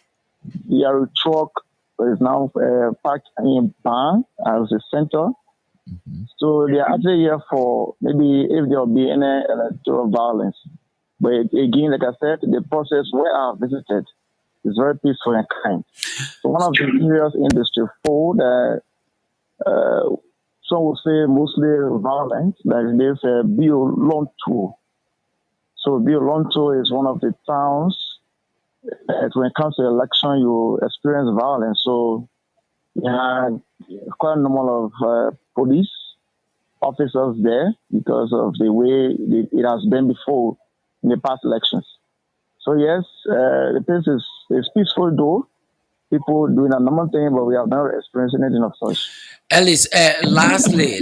truck is now parked in Ban as a center. So they are actually here for maybe if there will be any electoral violence. But again, like I said, the process where I visited is very peaceful and kind. So one of the areas in District 4 that some would say mostly violent, that there's a Bio Lonto. So Bio Lonto is one of the towns that when it comes to election, you experience violence. So we had quite a number of police officers there because of the way it has been before in the past elections. So yes, the place is peaceful though. People doing a normal thing, but we have never experienced anything of such. Ellis, lastly,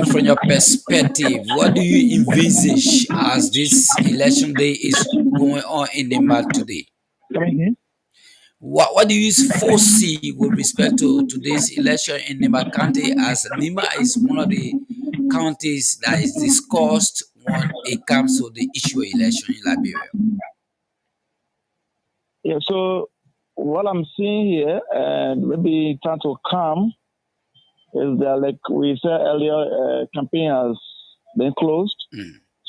from your perspective, what do you envisage as this election day is going on in Nimba today? What do you foresee with respect to today's election in Nimba County, as Nimba is one of the counties that is discussed when it comes to the issue of election in Liberia? Yeah, so what I'm seeing here, and maybe time to come, is that, like we said earlier, campaign has been closed.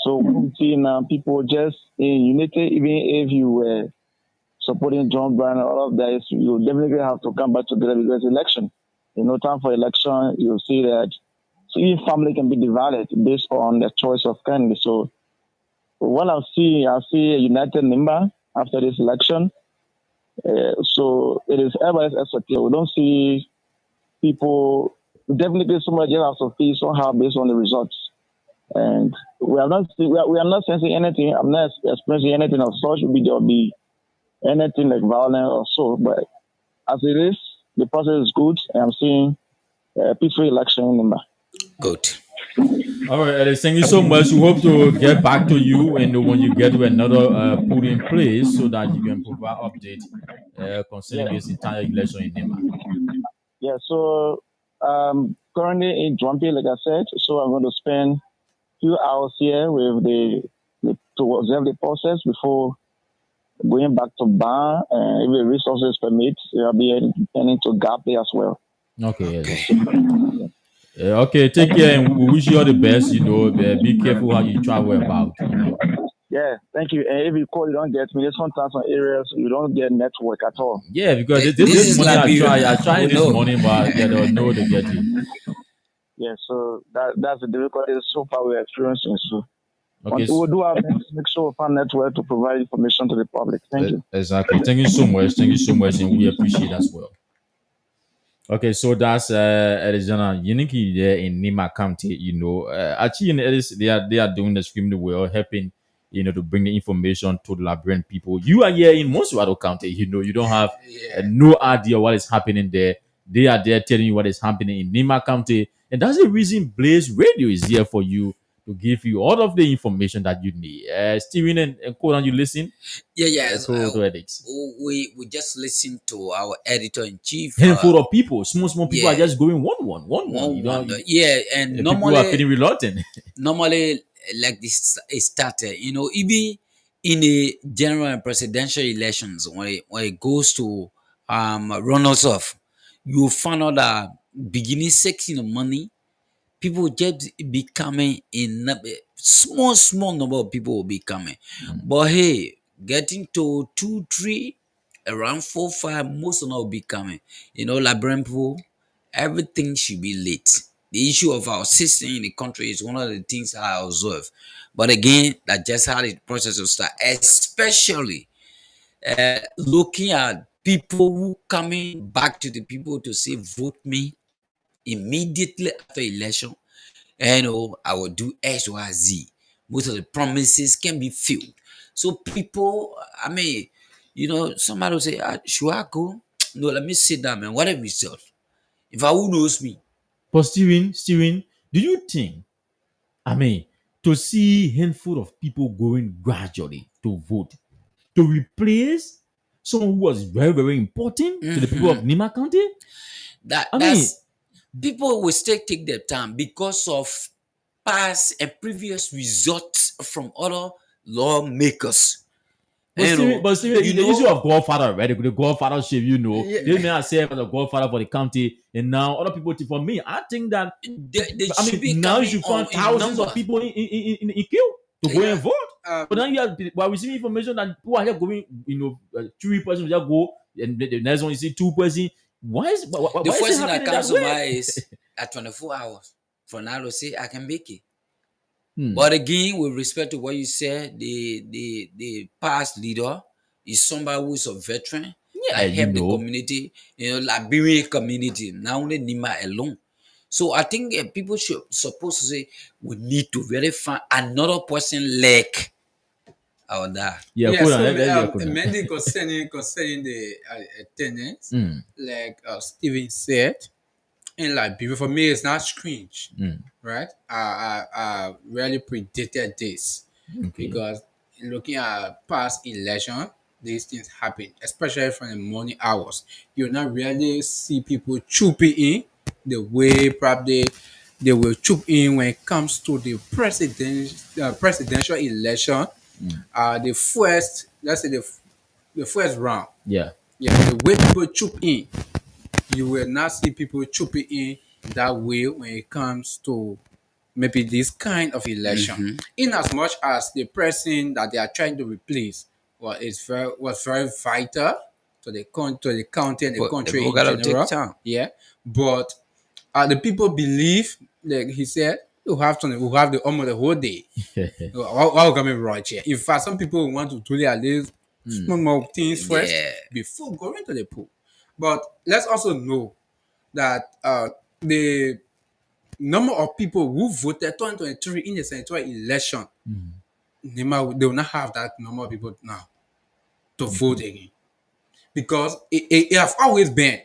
So we see now people just in unity, even if you were supporting John Brown and all of that, you definitely have to come back together because election. Time for election, you'll see that each family can be divided based on the choice of candidate. So what I see a united Nimba after this election. So it is everybody's expectation. We don't see people, definitely somebody just has to feel somehow based on the results. And we are not sensing anything. I'm not experiencing anything of such. Maybe there will be anything like violence or so. But as it is, the process is good. And I'm seeing a peaceful election in Nimba. Good. All right, Ellis, thank you so much. We hope to get back to you and when you get to another polling place so that you can provide update concerning this entire election in Nimba. Yeah, so currently in Drumpy, like I said, so I'm going to spend a few hours here with to observe the process before going back to Ban, and if the resources permit, I'll be heading to Gapley as well. Okay. Okay, take care, and we wish you all the best. Be careful how you travel about. Yeah, thank you. And if you call, you don't get me. There's sometimes some areas you don't get network at all. Yeah, because this morning I tried this morning, but they don't know to get you. Yeah, so that's the difficulty so far we're experiencing. So okay, we'll do our best to make sure we find network to provide information to the public. Thank you. Exactly. Thank you so much. And we appreciate it as well. Okay, so that's Arizona Uniki there in Nima County. Actually, they are doing extremely well, helping to bring the information to the Liberian people. You are here in Monswado County. You don't have Yeah. no idea what is happening there. They are there telling you what is happening in Nima County, and that's the reason Blaze Radio is here for you to give you all of the information that you need. Steven and Koran, you listen. Yeah, yeah. To edits. We just listened to our editor in chief. Handful of people, small people are yeah. just going one. Yeah, and And people are normally feeling reluctant. like this it started, even in a general and presidential elections, when it goes to runners off, you find out that beginning section of money, people just be coming in small number of people will be coming. But hey, getting to 2 3, around 4 5, most of them will be coming. Liberian people, everything should be late. The issue of our system in the country is one of the things I observe. But again, that's just how the process will start, especially looking at people who coming back to the people to say vote me immediately after election. I will do X, Y, Z. Most of the promises can be filled. So people, I mean, somebody will say, should I go? No, let me sit down, man. What if result? If I who knows me? But Steven, do you think, to see handful of people going gradually to vote, to replace someone who was very, very important to the people of Nima County? That's people will still take their time because of past and previous results from other lawmakers. But Steven, the issue of godfather, right? The godfathership, this man has served as a godfather for the county, and now other people. For me, I think that now you should find thousands of people in queue to go and vote. But then while receiving information that people are here going, 3 persons just go, and the next one you see 2 persons. Why is the first thing that comes to mind mind is at 24 hours from now to say I can make it. But again, with respect to what you said, the past leader is somebody who is a veteran that helped the community, Liberian community, not only Nima alone. So I think people should supposed to say we need to really find another person like our dad. Mainly concerning the attendance, like Steven said, in Liberia, for me, it's not strange, right? I really predicted this because looking at past election, these things happen, especially from the morning hours. You'll not really see people trooping in the way probably they will troop in when it comes to the presidential election. The first, let's say the first round. Yeah, the way people troop in, you will not see people trooping in that way when it comes to maybe this kind of election. In as much as the person that they are trying to replace was very vital to the county and the country in general. Yeah, but the people believe, like he said, we'll have the almost the whole day. Why we coming right here? In fact, some people want to do at least small more things first before going to the pool. But let's also know that the number of people who voted 2023 in the senatorial election, they will not have that number of people now to vote again. Because it has always been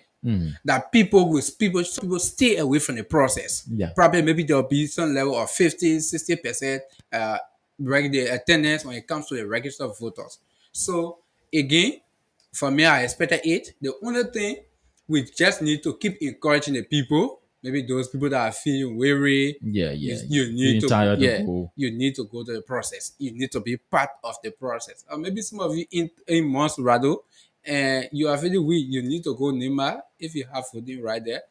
that people stay away from the process. Yeah. Probably maybe there'll be some level of 50-60% the attendance when it comes to the registered voters. So again, for me, I expected it. The only thing we just need to keep encouraging the people, maybe those people that are feeling weary. You need to you need to go to the process. You need to be part of the process. Or maybe some of you in Monswado, and you are feeling weak. You need to go Nima. If you have voting right there,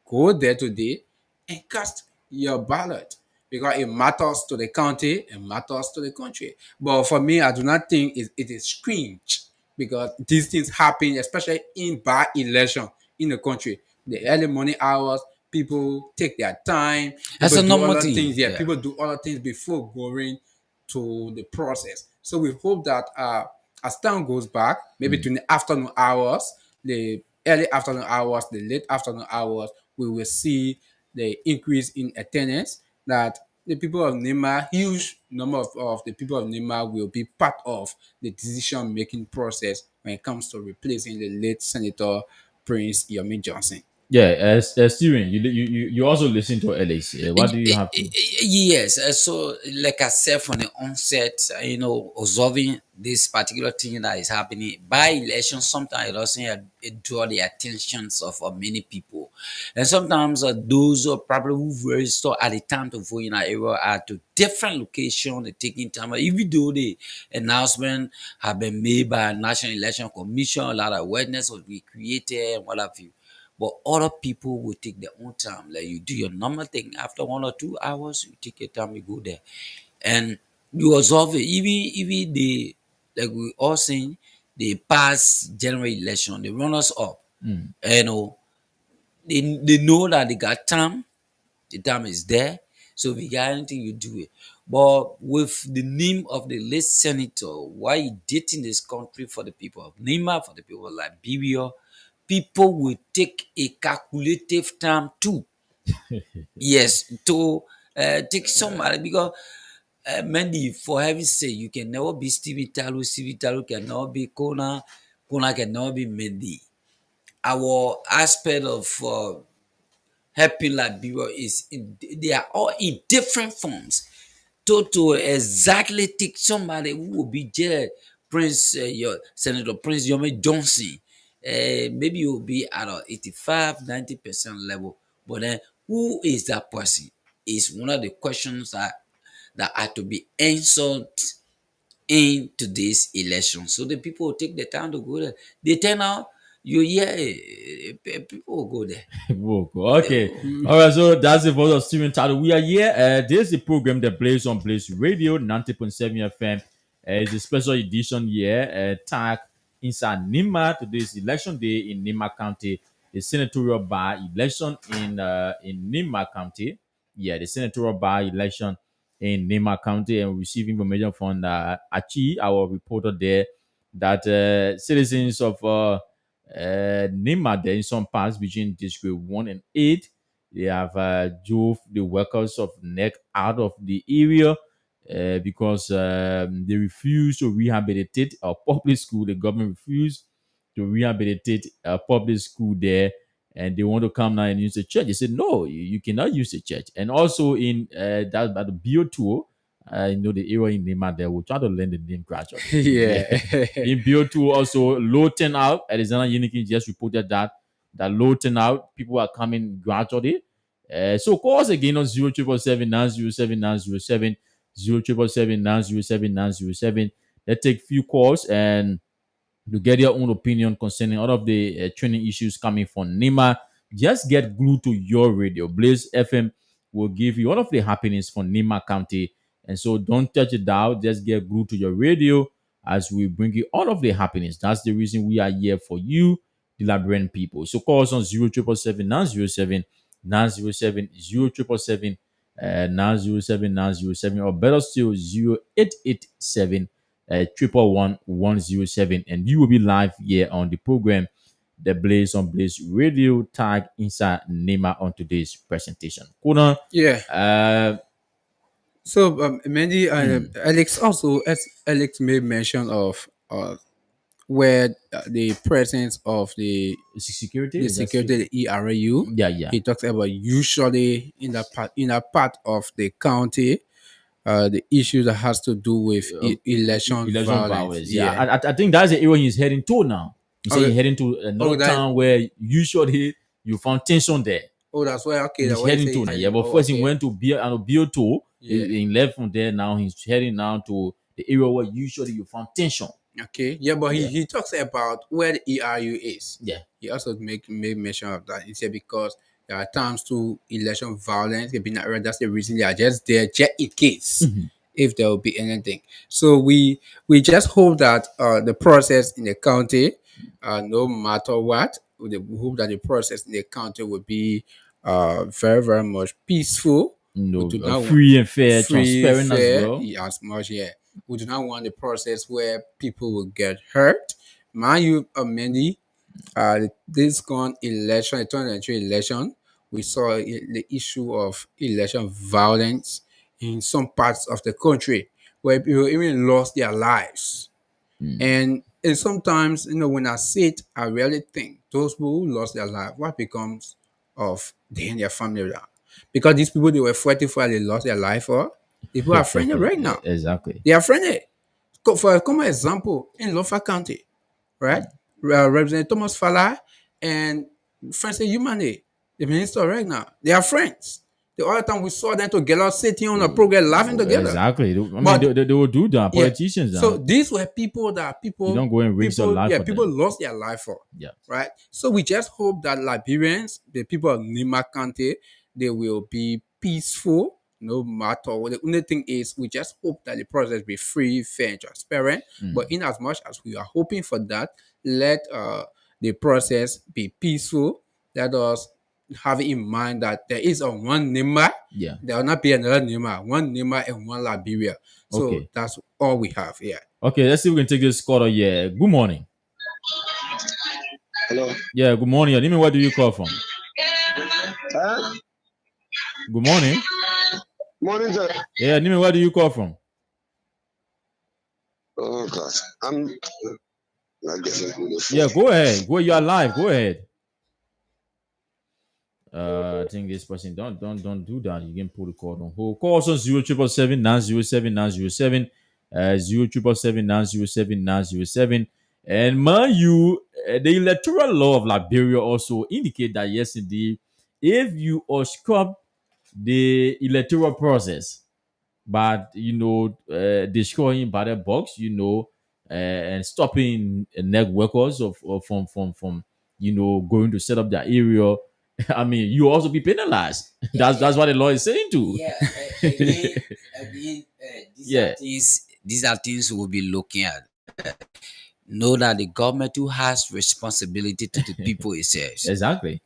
go there today and cast your ballot, because it matters to the county, it matters to the country. But for me, I do not think it is strange, because these things happen, especially in by election in the country. The early morning hours, people take their time. That's a normal thing. People do other things before going to the process. So we hope that as time goes back, maybe to the afternoon hours, the early afternoon hours, the late afternoon hours, we will see the increase in attendance that the people of Nema, huge number of the people of Nema will be part of the decision making process when it comes to replacing the late Senator Prince Yomi Johnson. Yeah, Steven, you also listen to Alex. What do you have to? Yes, so like I said from the onset, observing this particular thing that is happening by election, sometimes it doesn't draw the attentions of many people, and sometimes those who probably who register at the time to vote in our area are to different location, they taking time. Even though the announcement have been made by National Election Commission, a lot of awareness will be created and what have you. But other people will take their own time. Like you do your normal thing after 1 or 2 hours, you take your time, you go there. And you observe it. Even the like we all saying the past general election, the runners up, they know that they got time, the time is there. So if you got anything, you do it. But with the name of the late senator, why he did in this country for the people of Nima, for the people of Liberia, people will take a calculative time too. Yes, to take somebody because Mandy, for heaven's sake, you can never be Stevie Talu. Stevie Talu can never be Kona. Kona can never be Mandy. Our aspect of helping Liberia is they are all in different forms. To exactly take somebody who will be jailed, your Senator Prince Yomi Johnson, maybe you will be at a 85-90% level, but then who is that person? Is one of the questions that are to be answered in today's election. So the people will take the time to go there. They turn out, people will go there. Okay. All right. So that's the voice of Steven Tado. We are here. This is the program that plays on Blaze Radio 90.7 FM. It's a special edition here. Tag inside Nima. Today is election day in Nima County. The senatorial by election in Nima County. Yeah, the senatorial by election in Nima County, and we receive information from Achi, our reporter there, that citizens of Nima there in some parts between District 1 and 8, they have drove the workers of NEC out of the area because they refuse to rehabilitate a public school. The government refused to rehabilitate a public school there, and they want to come now and use the church. They said, no, you cannot use the church. And also in that by the BO2, the area in Nima there, we'll try to learn the name gradually. Yeah. In BO2, also low turnout. Alexander Yiniki just reported that low turnout, people are coming gradually. So call us again on 0777 907 907, 0777 907 907. Let's take few calls and to get your own opinion concerning all of the training issues coming from Nima. Just get glued to your radio. Blaze FM will give you all of the happenings from Nima County. And so don't touch it down. Just get glued to your radio as we bring you all of the happenings. That's the reason we are here for you, the Liberian people. So call us on 0777 907 907, 0777 907 907, or better still 0887 111 and you will be live here on the program, the Blaze on Blaze Radio. Tag inside Nima on today's presentation. Kuna, Yeah. So, Mandy, Alex also, as Alex made mention of where the presence of the security, the ERU. Yeah. He talks about usually in a part of the county, the issue that has to do with election violence. Yeah, I think that's the area he's heading to now. He's saying he's heading to another town where usually you found tension there. Oh, that's why. Okay, he's heading to now. Yeah, but first he went to BO2. He left from there. Now he's heading now to the area where usually you found tension. Okay, yeah, but he talks about where the ERU is. Yeah, he also made mention of that. He said because there are times to election violence. That's the reason they are just there, just in case if there will be anything. So we just hope that the process in the county, no matter what, we hope that the process in the county will be very, very much peaceful. Free and fair, transparent as well. As much, yeah. We do not want the process where people will get hurt. Mind you, Mandy, This current election, the 2023 election, we saw the issue of election violence in some parts of the country where people even lost their lives. And sometimes, when I see it, I really think those people who lost their life, what becomes of them and their family now? Because these people they were fighting for, they lost their life for. People are friendly right now. Exactly. They are friendly. For a common example, in Lofa County, right? Representative Thomas Fala and Francis Humane, the minister right now, they are friends. The other time we saw them together sitting on a program laughing together. Exactly. I mean, they will do that. Politicians. So these were people that people you don't go and risk your life. Yeah, for people them. lost their life for. Yeah. Right. So we just hope that Liberians, the people of Nima County, they will be peaceful. No matter what. The only thing is, we just hope that the process be free, fair, and transparent. But in as much as we are hoping for that, let the process be peaceful. Let us have in mind that there is a one Nima. Yeah. There will not be another Nima. One Nima and one Liberia. So that's all we have here. Okay, let's see if we can take this caller. Yeah. Good morning. Hello. Yeah, good morning. Nimi, where do you call from? Good morning. Morning, sir. Yeah, Nimi, where do you call from? Oh God, I'm not getting. Yeah, go ahead. You are live. Go ahead. I think this person don't do that. You can pull the call on hold. Call us on 0777 907 907 0777 907 907. And man, the electoral law of Liberia also indicate that yes, indeed, if you obstruct the electoral process, but destroying ballot box, and stopping networkers from going to set up their area. I mean, you also be penalized. That's what the law is saying too. Yeah, again, these are things we'll be looking at. Know that the government who has responsibility to the people it serves. Exactly.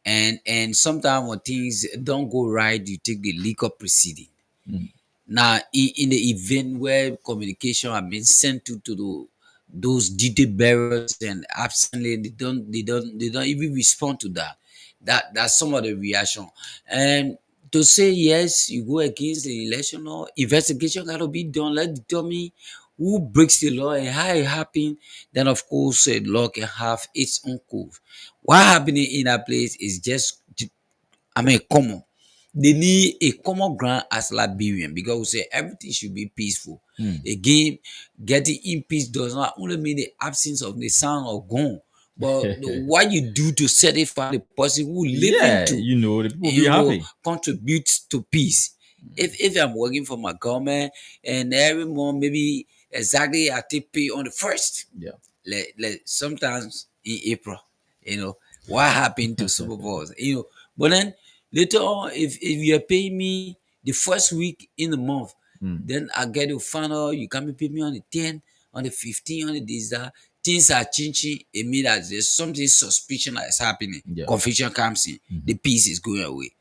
And sometimes when things don't go right, you take the legal proceeding. Now, in the event where communication have been sent to those duty bearers and absently they don't even respond to that. That's some of the reaction. And to say yes, you go against the election or investigation gotta be done. Let determine who breaks the law and how it happened. Then of course the law can have its own course. What happening in that place is just common. They need a common ground as Liberian because we say everything should be peaceful. Again, getting in peace does not only mean the absence of the sound of gun, but what you do to satisfy the person who live into, the people be happy. Contributes to peace. If I'm working for my government and every month maybe exactly I take pay on the 1st. Yeah. Sometimes in April, what happened to Super Bowls, but then later on, if you are paying me the first week in the month, then I get to find out you can't pay me on the 10th, on the 15th, on the days that things are changing. It means that there's something suspicious that is happening. Confusion comes in, the peace is going away.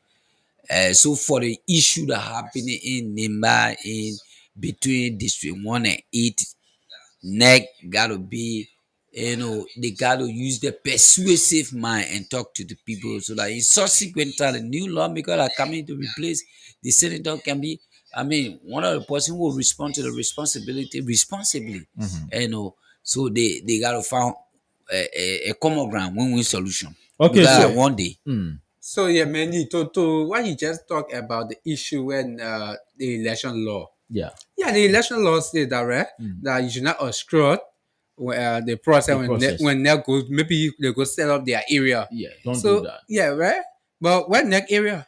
So for the issue that happening in Nimba in between District 1 and 8, NEC gotta be, they gotta use the persuasive mind and talk to the people so that in subsequent time the new lawmakers are coming to replace the senator can be, one of the person who will respond to the responsibility responsibly. So they gotta find a common ground, win-win solution. Okay, so one day. So yeah, Mandy, to what you just talked about the issue when the election law. Yeah. Yeah, the election law says that, right? That you should not obstruct the process when NEC goes, maybe they go set up their area. Yeah, don't do that. Yeah, right? But what NEC area?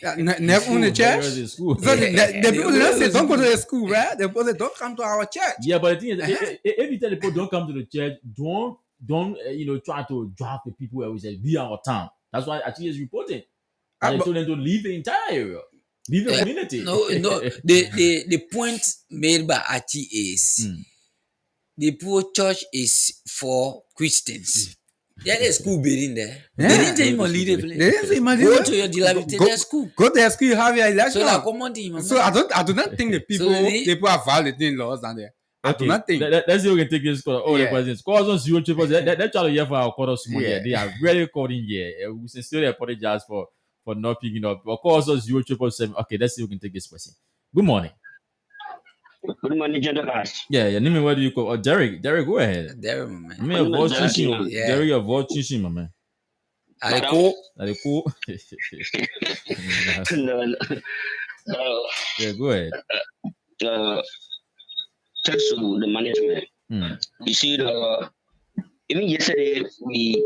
NEC on the church? So the people don't say don't go to the school, right? The people say don't come to our church. Yeah, but the thing is, if you tell people don't come to the church, don't try to draft the people where we say be our town. That's why actually is reporting. They told them to leave the entire area. Leave the community. No. The point made by Achi is the poor church is for Christians. There is school building there. Yeah. They didn't tell him to leave the place. They didn't say Go to your dilapidated school. Go to the school, you have your election. So like common thing. So I do not think the people are violating laws down there. I do not think. Let's see who can take this call. All the questions. Calls on 0 They're trying to hear for our call us small here. They are really calling here. We sincerely apologize for not picking up. But calls us 0 Okay, let's see who can take this question. Good morning. Good morning, gentlemen. Yeah. Name me, where do you call? Derek, go ahead. Derek, my man. Me a voice changing. Derek, your voice changing, my man. Are they cool? No. Yeah, go ahead. Thanks to the management. You see, even yesterday we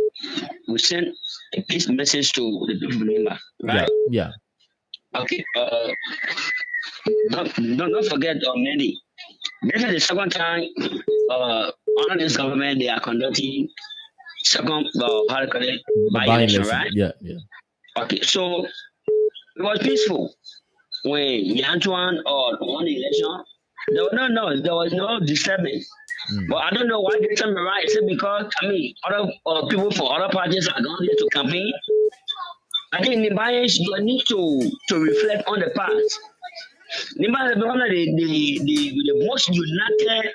sent a peace message to the people in Nima, right? Yeah. Okay. Don't forget Mandy. This is the second time under this government they are conducting second by-election, right? Yeah. Okay, so it was peaceful when Yantuan won the election. There was no disturbance. But I don't know why this time around. Is it because other people from other parties are going there to campaign? I think Nibayans need to reflect on the past. Nibayans has become the most united,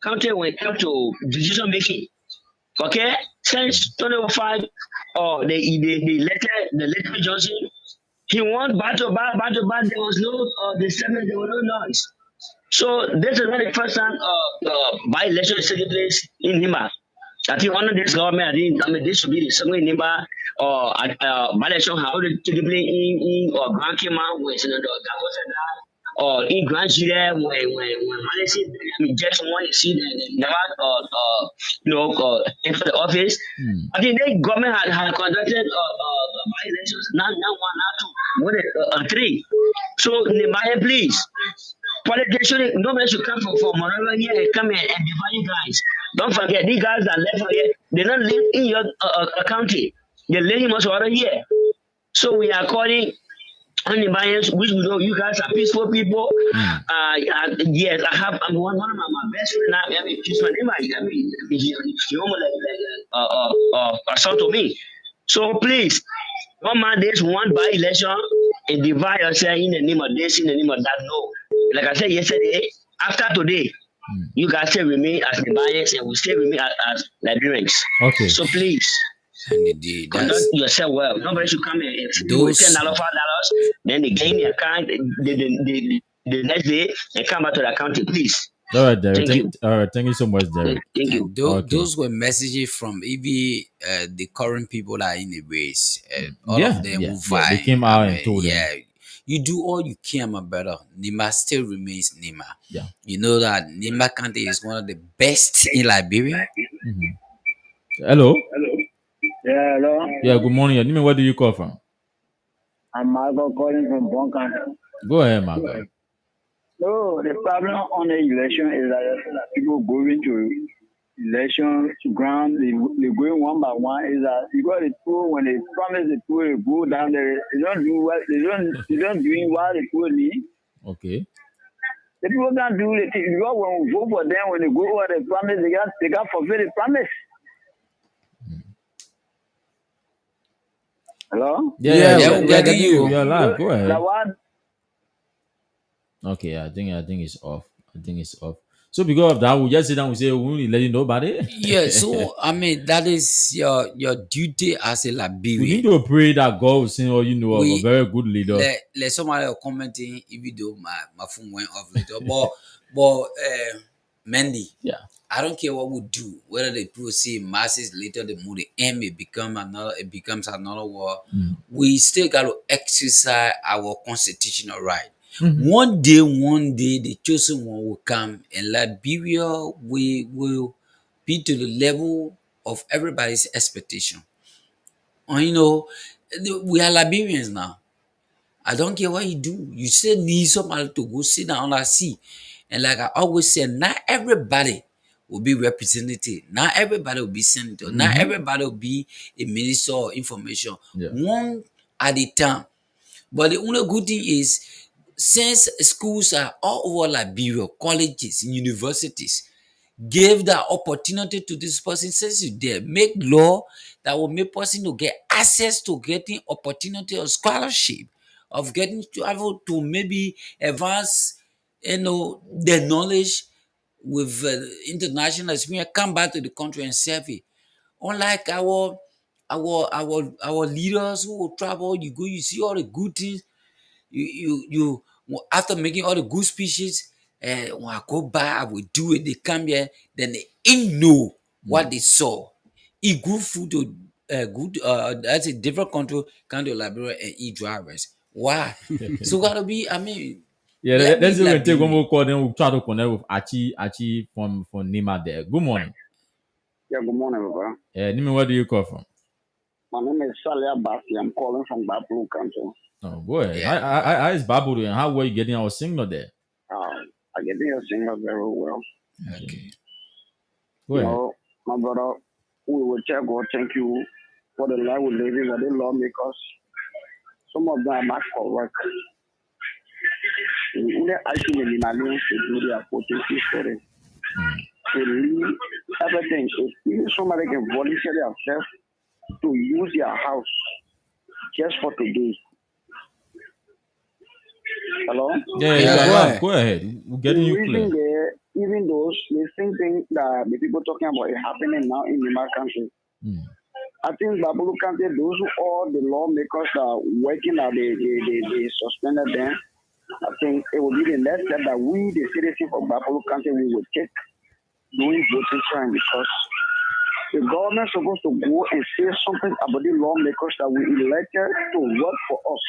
country when it comes to decision making. Okay, since 2005, the letter Johnson, he won battle. There was no disturbance, there was no noise. So this is not the first time by-election is taking place in Nima. I think under this government, this should be the second Nima by-election how to take place in Grand Kima, where it's in the or in Grand Chile, when Malaysia just want to see the never enter the office. I think the government had conducted by-elections, not one, not two, more than three. So Nimaya, please. Politicians, nobody should come from Monrovia here and come and divide you guys. Don't forget, these guys that left here, they don't live in your county. They live in Moswara here. So we are calling on the buyers, which we know you guys are peaceful people. Yes, I'm one of my best friends. She's my neighbor. She almost like son to me. So please, don't mind this one by-election and divide yourself in the name of this, in the name of that. No. Like I said yesterday, after today, you guys still remain as the buyers and we still remain as Liberians. Okay. So please, conduct yourself well. Nobody should come and $10, $5, then they gain their account the next day and come back to the county, please. All right, Derek. Thank you so much, Derek. Thank you. Those were messages from even the current people that are in the race. All of them who fight. They came out and told them. You do all you can, my brother. Nima still remains Nima. Yeah. You know that Nima County is one of the best in Liberia. Hello. Yeah, hello. Yeah, good morning. Where do you call from? I'm Marco calling from Bonkan. Go ahead, Marco. So the problem on the election is that people going to election ground, they going one by one. Is that you got the tool when they promise the tool, they go down there. They don't do what they don't doing what the tool need. Okay. The people can't do it. Because when we vote for them, when they go over the promise, they got fulfill the promise. Hello? Yeah, you're live. Go ahead. Okay, I think it's off. So because of that, we just sit down and say we won't let nobody. Yeah, so that is your duty as a Liberian. We need to pray that God will send a very good leader. Let somebody commenting even though my phone went off later. but Mandy, yeah. I don't care what we do, whether the people see masses later, the more the aim it becomes another war. We still got to exercise our constitutional right. One day, the chosen one will come, and Liberia will be to the level of everybody's expectation. And we are Liberians now. I don't care what you do. You still need somebody to go sit down on that seat. And like I always say, not everybody will be representative. Not everybody will be senator. Not everybody will be a minister of information. One at a time. But the only good thing is, since schools are all over Liberia, colleges, universities, give that opportunity to this person, since you there, make law that will make person to get access to getting opportunity of scholarship, of getting travel to maybe advanced the knowledge with international experience, come back to the country and serve it. Unlike our leaders who will travel, you go, you see all the good things. After making all the good speeches, when I go back, I will do it. They come here, then they ain't know what they saw. Eat good food to good. That's a different country, Liberia, and eat drivers. Why? So gotta be. I mean, Yeah, let let's me say we like take one be. more call, then we'll try to connect with Achi from Nima there. Good morning. Yeah, good morning, Baba. Nima, where do you call from? My name is Salia Basi. I'm calling from Bapulu Country. Oh, go ahead. Yeah. How is Babu doing? How were you getting our signal there? I get your singer very well. Okay. Go ahead. My brother, we will tell God thank you for the life we live in, for the lawmakers. Some of them are back for work. We are actually in Malians to do their potency story. To leave everything. If somebody can volunteer themselves to use their house just for today. Hello? Yeah, go ahead. We're getting you clear. There, even those, the same thing that the people talking about is happening now in the country. I think Babulu Country, those who are the lawmakers that are working that they suspended them. I think it will be the next step that we, the citizens of Babulu Country, we will take doing voting time, because the government is supposed to go and say something about the lawmakers that we elected to work for us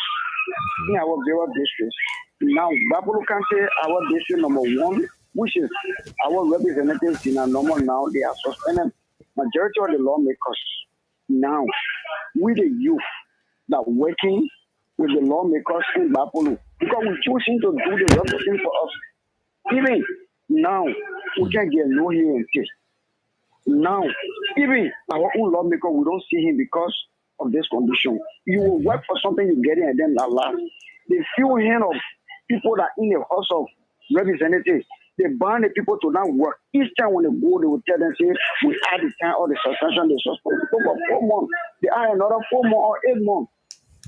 in our various districts. Now, Babulu Country, our district number 1, which is our representatives in our normal now, they are suspended majority of the lawmakers. Now, we the youth that are working with the lawmakers in Babulu, because we choosing to do the right thing for us. Even now, we can't get no hearing. Now, even our own lawmaker, we don't see him because of this condition. You will work for something, you get it, and then last. The few hand of people that in the House of Representatives, they ban the people to not work. Each time when they go, they will tell them, say, we add the time or the suspension, they suspend people for 4 months. They add another 4 months or 8 months.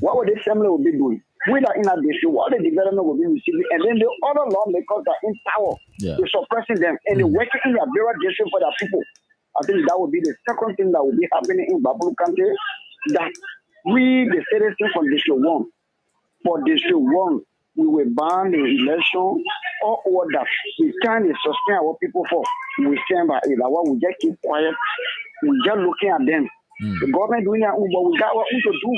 What would the family will be doing? We are in a district, what the development will be receiving, and then the other lawmakers are in power, they're suppressing them, and they're working in their various district for their people. I think that would be the second thing that will be happening in Babulu Country, that we, the citizens from District 1, for District 1, we will ban the election or order. We can't sustain our people for. We stand by it. We just keep quiet. We just looking at them. The government doing their own, but we got what we to do.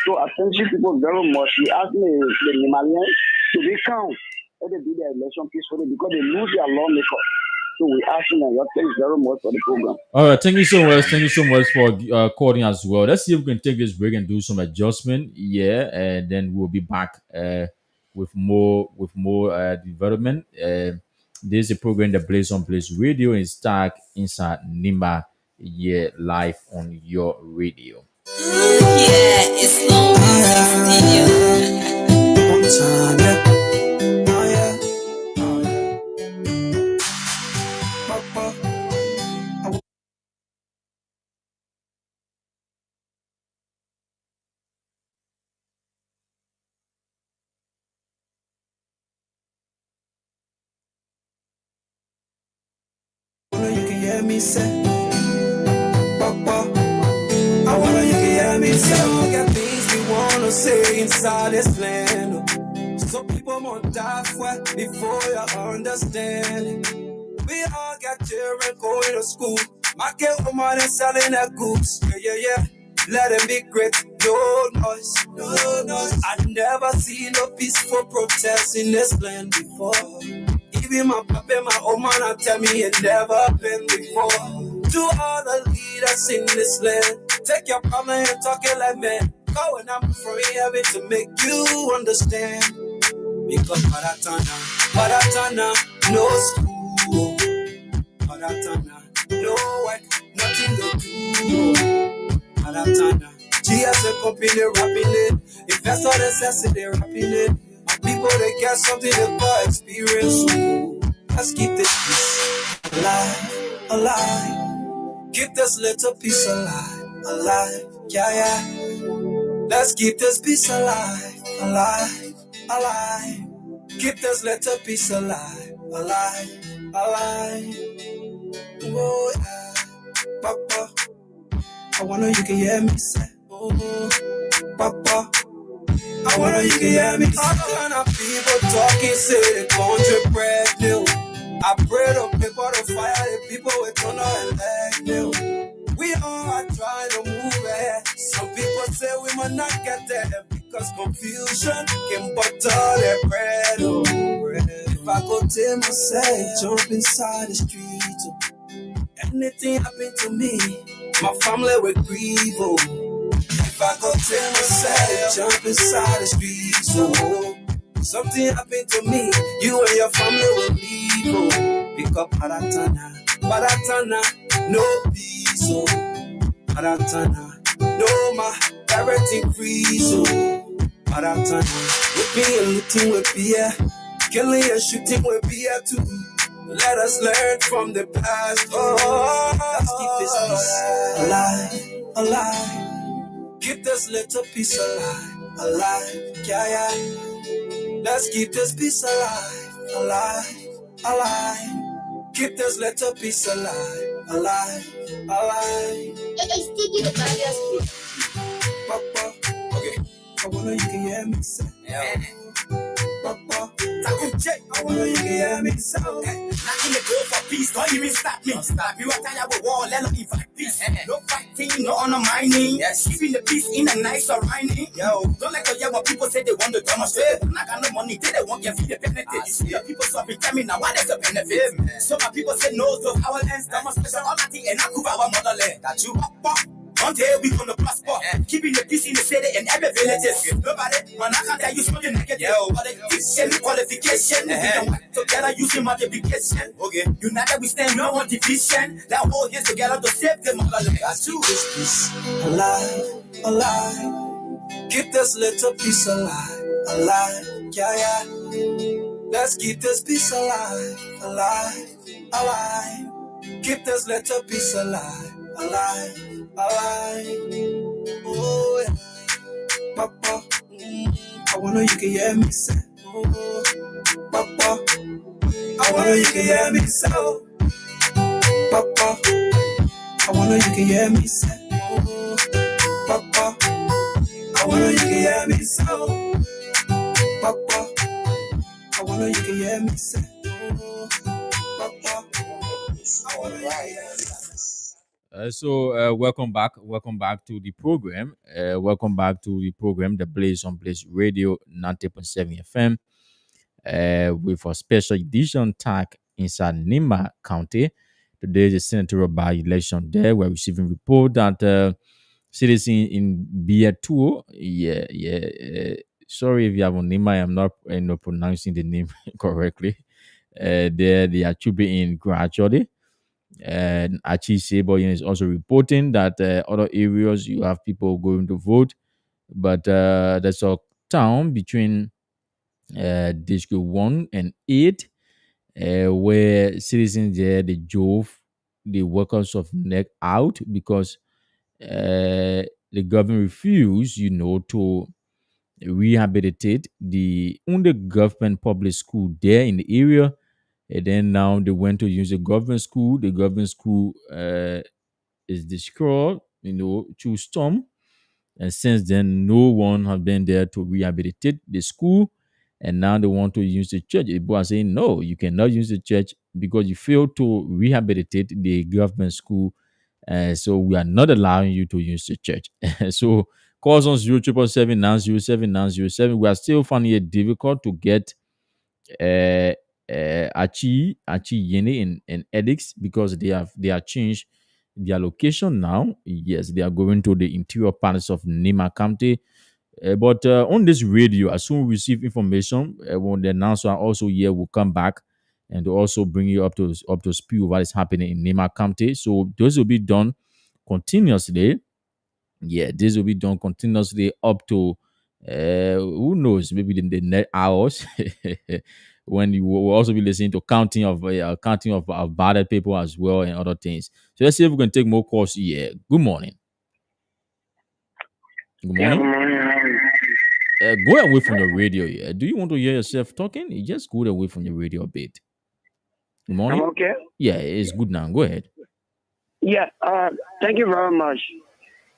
So I thank you people very much. We ask me the Malians to be calm. Let them do their election peacefully because they lose their lawmaker. So we ask them, thanks very much for the program. All right, thank you so much. Thank you so much for calling as well. Let's see if we can take this break and do some adjustment. Yeah, and then we'll be back with more development. This is a program that plays on Place Radio and stuck inside Nima live on your radio. Yeah, it's long One time, yeah. Oh, yeah. You can hear me say, Papa. I wanna you can hear me say, got things we wanna say inside this land. Some people won't die for before you understand. We all got children going to school. My kid woman is selling their goods. Yeah. Let them be great. No noise. I never seen no peaceful protest in this land before. Even my papa and my old man tell me it never been before. To all the leaders in this land, take your problem and talk it like man. Go and I'm from heaven to make you understand. Because Paratana, no school. Paratana, no work, nothing to do. Paratana, GS company rapping it. Investor necessity rapping it. And people they get something they call experience. So let's keep this piece alive. Keep this little piece alive. Yeah. Let's keep this piece alive. Keep this little piece alive, alive, alive. Oh yeah, Papa. I wanna you can hear me say, oh, Papa. I wanna you can hear me say. All kind of people talking, say the country bread new. I pray to people to fire the people with turn and leg new. We all are trying to move ahead. Some people say we might not get there because confusion can butter their bread. Oh, bread. If I go tell myself, jump inside the street. Oh. Anything happen to me, my family will grieve. Oh. If I go tell myself, jump inside the streets. Oh. Something happen to me, you and your family will leave. Oh. Pick up Baratana, no peace. Oh. Baratana, no ma, directing freeze. Oh. Baratana, whipping and looting will be here, killing and shooting will be here too. Let us learn from the past. Oh, let's keep this peace alive, alive. Keep this little piece alive, alive. Yeah, yeah. Let's keep this peace alive, alive, alive. Keep this little piece alive, alive, alive. Papa, okay. I wanna you can hear me say, yeah. Papa, I wanna you can hear me say, Not in the go for peace, don't even stop me. Stop you, I tell you, war, let them fight peace. No fighting, no undermining. Yes, keeping the peace in a nice surrounding. Yo, don't like to hear what people say they want to demonstrate. Not got no money, they want to feed the benefit. You see the people so tell me now, what is the benefit? So my people say no to our lands, demonstration, all that thing, and I prove our motherland. That you up. One day we gonna prosper, keeping the peace in the city and every villages. Nobody, man, I can't tell you something negative. But it's any qualification. We don't work together using multiplication. Okay, united we stand, no one division. That whole hands together to save the motherland. That's you. peace alive, alive. Keep this little piece alive, alive. Yeah, yeah. Let's keep this peace alive, alive, alive. Keep this little piece alive, alive, alive. Oh yeah, Papa. I wanna you can hear me say, oh, Papa. I wanna you can hear me say, oh, Papa. I wanna you can hear me say, oh, Papa. I wanna you can hear me say, oh, Papa. I wanna you can hear me say, oh, Papa. I wanna you can hear me say. Welcome back to the program. Welcome back to the program, The Blaze on Blaze Radio 90.7 FM. With a special edition tag inside Nima County. Today is a senatorial by-election there. We're receiving report that citizens in Biatu, sorry if you have on Nima, I'm not pronouncing the name correctly. They are in gradually. And Achi Seboyen is also reporting that other areas you have people going to vote, but there's a town between District 1 and 8 where citizens there they drove the workers of NEC out because the government refused, to rehabilitate the only government public school there in the area. And then now they went to use the government school. The government school is destroyed, through storm. And since then, no one has been there to rehabilitate the school. And now they want to use the church. People are saying, no, you cannot use the church because you failed to rehabilitate the government school. So we are not allowing you to use the church. So calls on 0777 907 907. We are still finding it difficult to get Achi Yene and Edix because they have changed their location now. Yes, they are going to the interior parts of Nima County. But on this radio, as soon as we receive information, when the announcer also here will come back and also bring you up to speed what is happening in Nima County. So those will be done continuously. Yeah, this will be done continuously up to who knows, maybe in the next hours. When you will also be listening to counting of bad people as well and other things. So let's see if we can take more calls here. Good morning. Good morning. Good morning. go away from your radio. Yeah. Do you want to hear yourself talking? You just go away from your radio a bit. Good I'm morning. okay. Yeah, it's good now. Go ahead. Yeah. Thank you very much.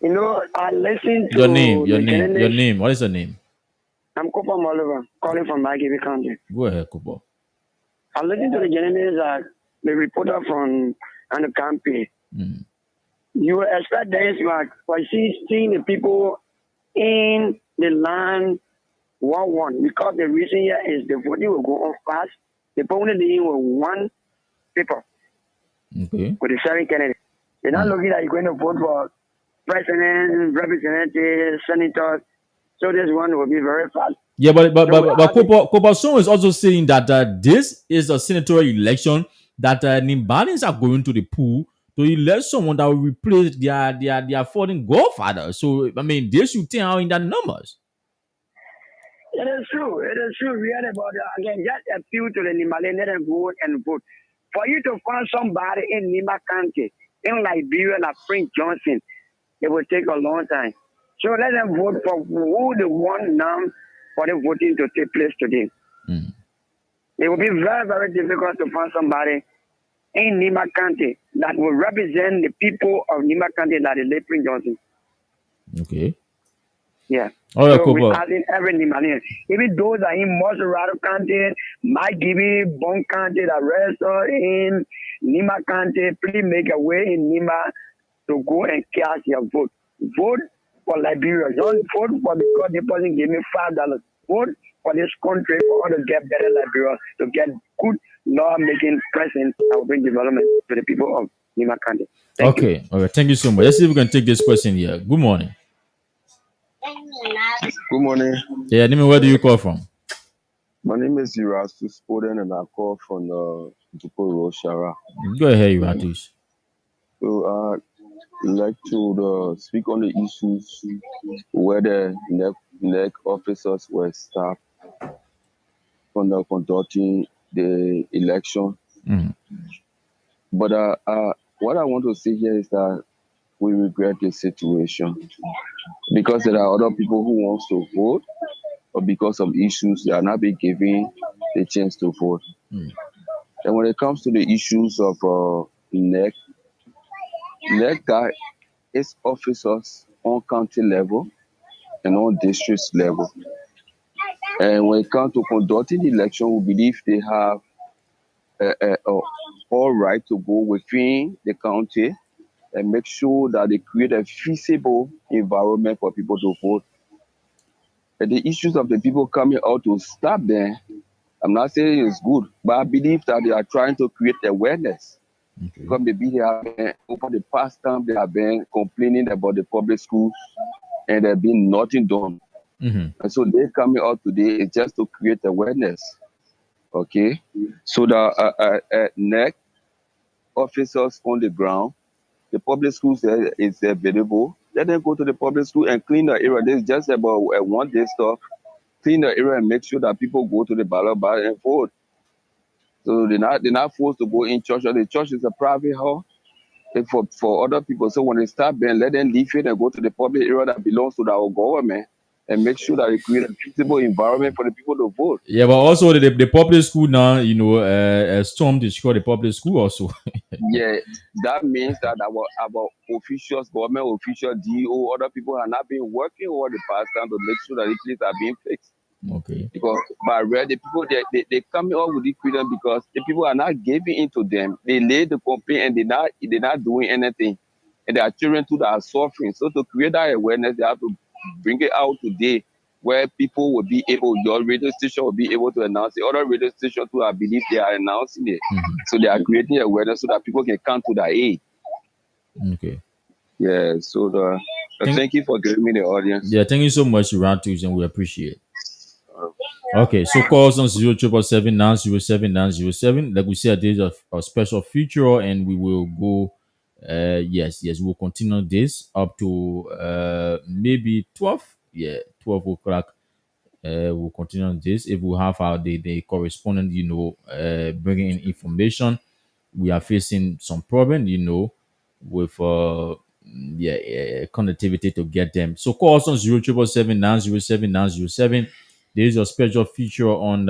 You know, I listened to Your name. Genesis. What is your name? I'm Cooper Oliver, calling from Maggie County. Go ahead, Kubo. I listened to the Genesis, the reporter from the campaign. Mm. You expect this, but seeing the people in the land one because the reason here is the voting will go on fast. The polling day with one paper Okay. with the 7 candidates. They're not looking at you going to vote for president, representatives, senators. So this one will be very fast. Yeah, but Kopason is also saying that this is a senatorial election that Nimbalians are going to the pool to elect someone that will replace their fallen godfather. So I mean, they should take out in that numbers. It is true. It is true. We heard about it. Again, just appeal to the Nimalians, let them go and vote. For you to find somebody in Nima County, in Liberia, like Prince Johnson, it will take a long time. So let them vote for who they want now for the voting to take place today. Mm. It will be very, very difficult to find somebody in Nima County that will represent the people of Nima County that is Prince Johnson. Okay. Yeah. All right, So we Kopa. add in every Nimalian. Even those are in Moserado County, Mike Gibby, Bon County, the rest are in Nima County, please make a way in Nima to go and cast your vote. Vote for Liberia. Don't vote for because the person gave me $5. Vote for this country for us to get better Liberia, to get good law-making presence that will bring development to the people of Nima County. Thank you. Okay. All right. Thank you so much. Let's see if we can take this question here. Good morning. Good morning. Yeah, Nimi, where do you call from? My name is Irasu Spoden and I call from Dupo Road, Shara. Go ahead, Iratus. So I'd like to speak on the issues where the NEC officers were stopped from conducting the election. Mm. But what I want to say here is that we regret the situation because there are other people who want to vote, but because of issues, they are not being given the chance to vote. Mm. And when it comes to the issues of NEC got its officers on county level and on district level. And when it comes to conducting the election, we believe they have all right to go within the county and make sure that they create a feasible environment for people to vote. And the issues of the people coming out to stop them, I'm not saying it's good, but I believe that they are trying to create awareness. Okay. Because maybe they have been, over the past time, they have been complaining about the public schools and there have been nothing done. Mm-hmm. And so they coming out today is just to create awareness. Okay? So the NEC officers on the ground, the public schools is available. Let them go to the public school and clean the area. This is just about a one-day stuff. Clean the area and make sure that people go to the ballot box and vote. So they're not forced to go in church. Or the church is a private hall for other people. So when they start being, let them leave it and go to the public area that belongs to our government and make sure that they create a suitable environment for the people to vote. Yeah, but also the public school now, storm destroy the public school also. Yeah, that means that our officials, government officials, DO, other people have not been working over the past time to make sure that the things are being fixed. Okay. Because by the people they coming up with the freedom because the people are not giving into them. They lay the complaint and they're not doing anything. And there are children too that are suffering. So to create that awareness, they have to bring it out today where people will be able, your radio station will be able to announce it. Other radio stations too, I believe they are announcing it. Mm-hmm. So they are creating awareness so that people can come to their aid. Okay. Yeah, so thank you for giving me the audience. Yeah, thank you so much, Iratus, and we appreciate it. Okay, so call us on 077907 Like we said, there's a special feature, and we will go. Yes, we'll continue this up to maybe 12. Yeah, 12 o'clock. We'll continue this if we have the correspondent, bringing in information. We are facing some problem, with connectivity to get them. So call us on 0777 There is a special feature on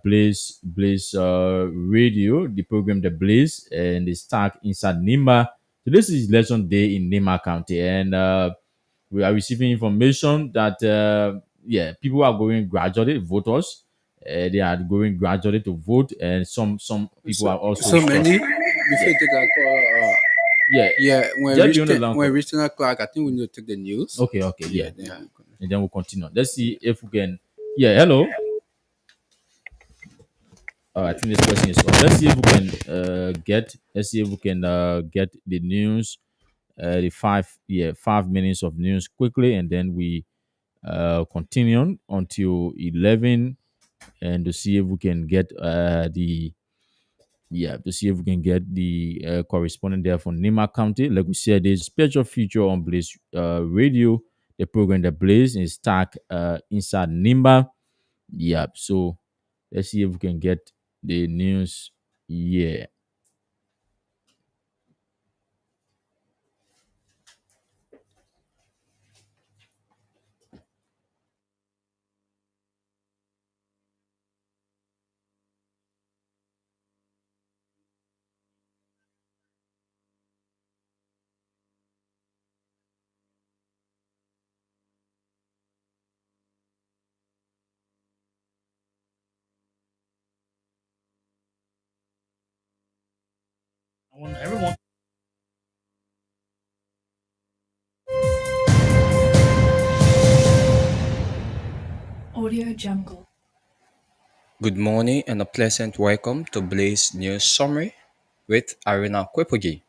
Blaze Radio, the program The Blaze, and the stack inside Nima. So this is election day in Nima County, and we are receiving information that people are going gradually, voters. They are going gradually to vote, and some people are also So many. stressed. Before you take a call, Just be on the line. when we reach 10 o'clock, I think we need to take the news. Okay, Yeah. and then we'll continue. Let's see if we can. Yeah, hello. I think this question is on. Let's see if we can get. Let's see if we can get the news. The 5 minutes of news quickly, and then we continue until 11, and to see if we can get the correspondent there from Nima County. Like we said, there's a special feature on Blaze Radio, the program that Blaze is stuck inside Nimba. Yeah, so let's see if we can get the news. Yeah. I want everyone. Audio Jungle. Good morning and a pleasant welcome to Blaze News Summary with Arena Kwepogi.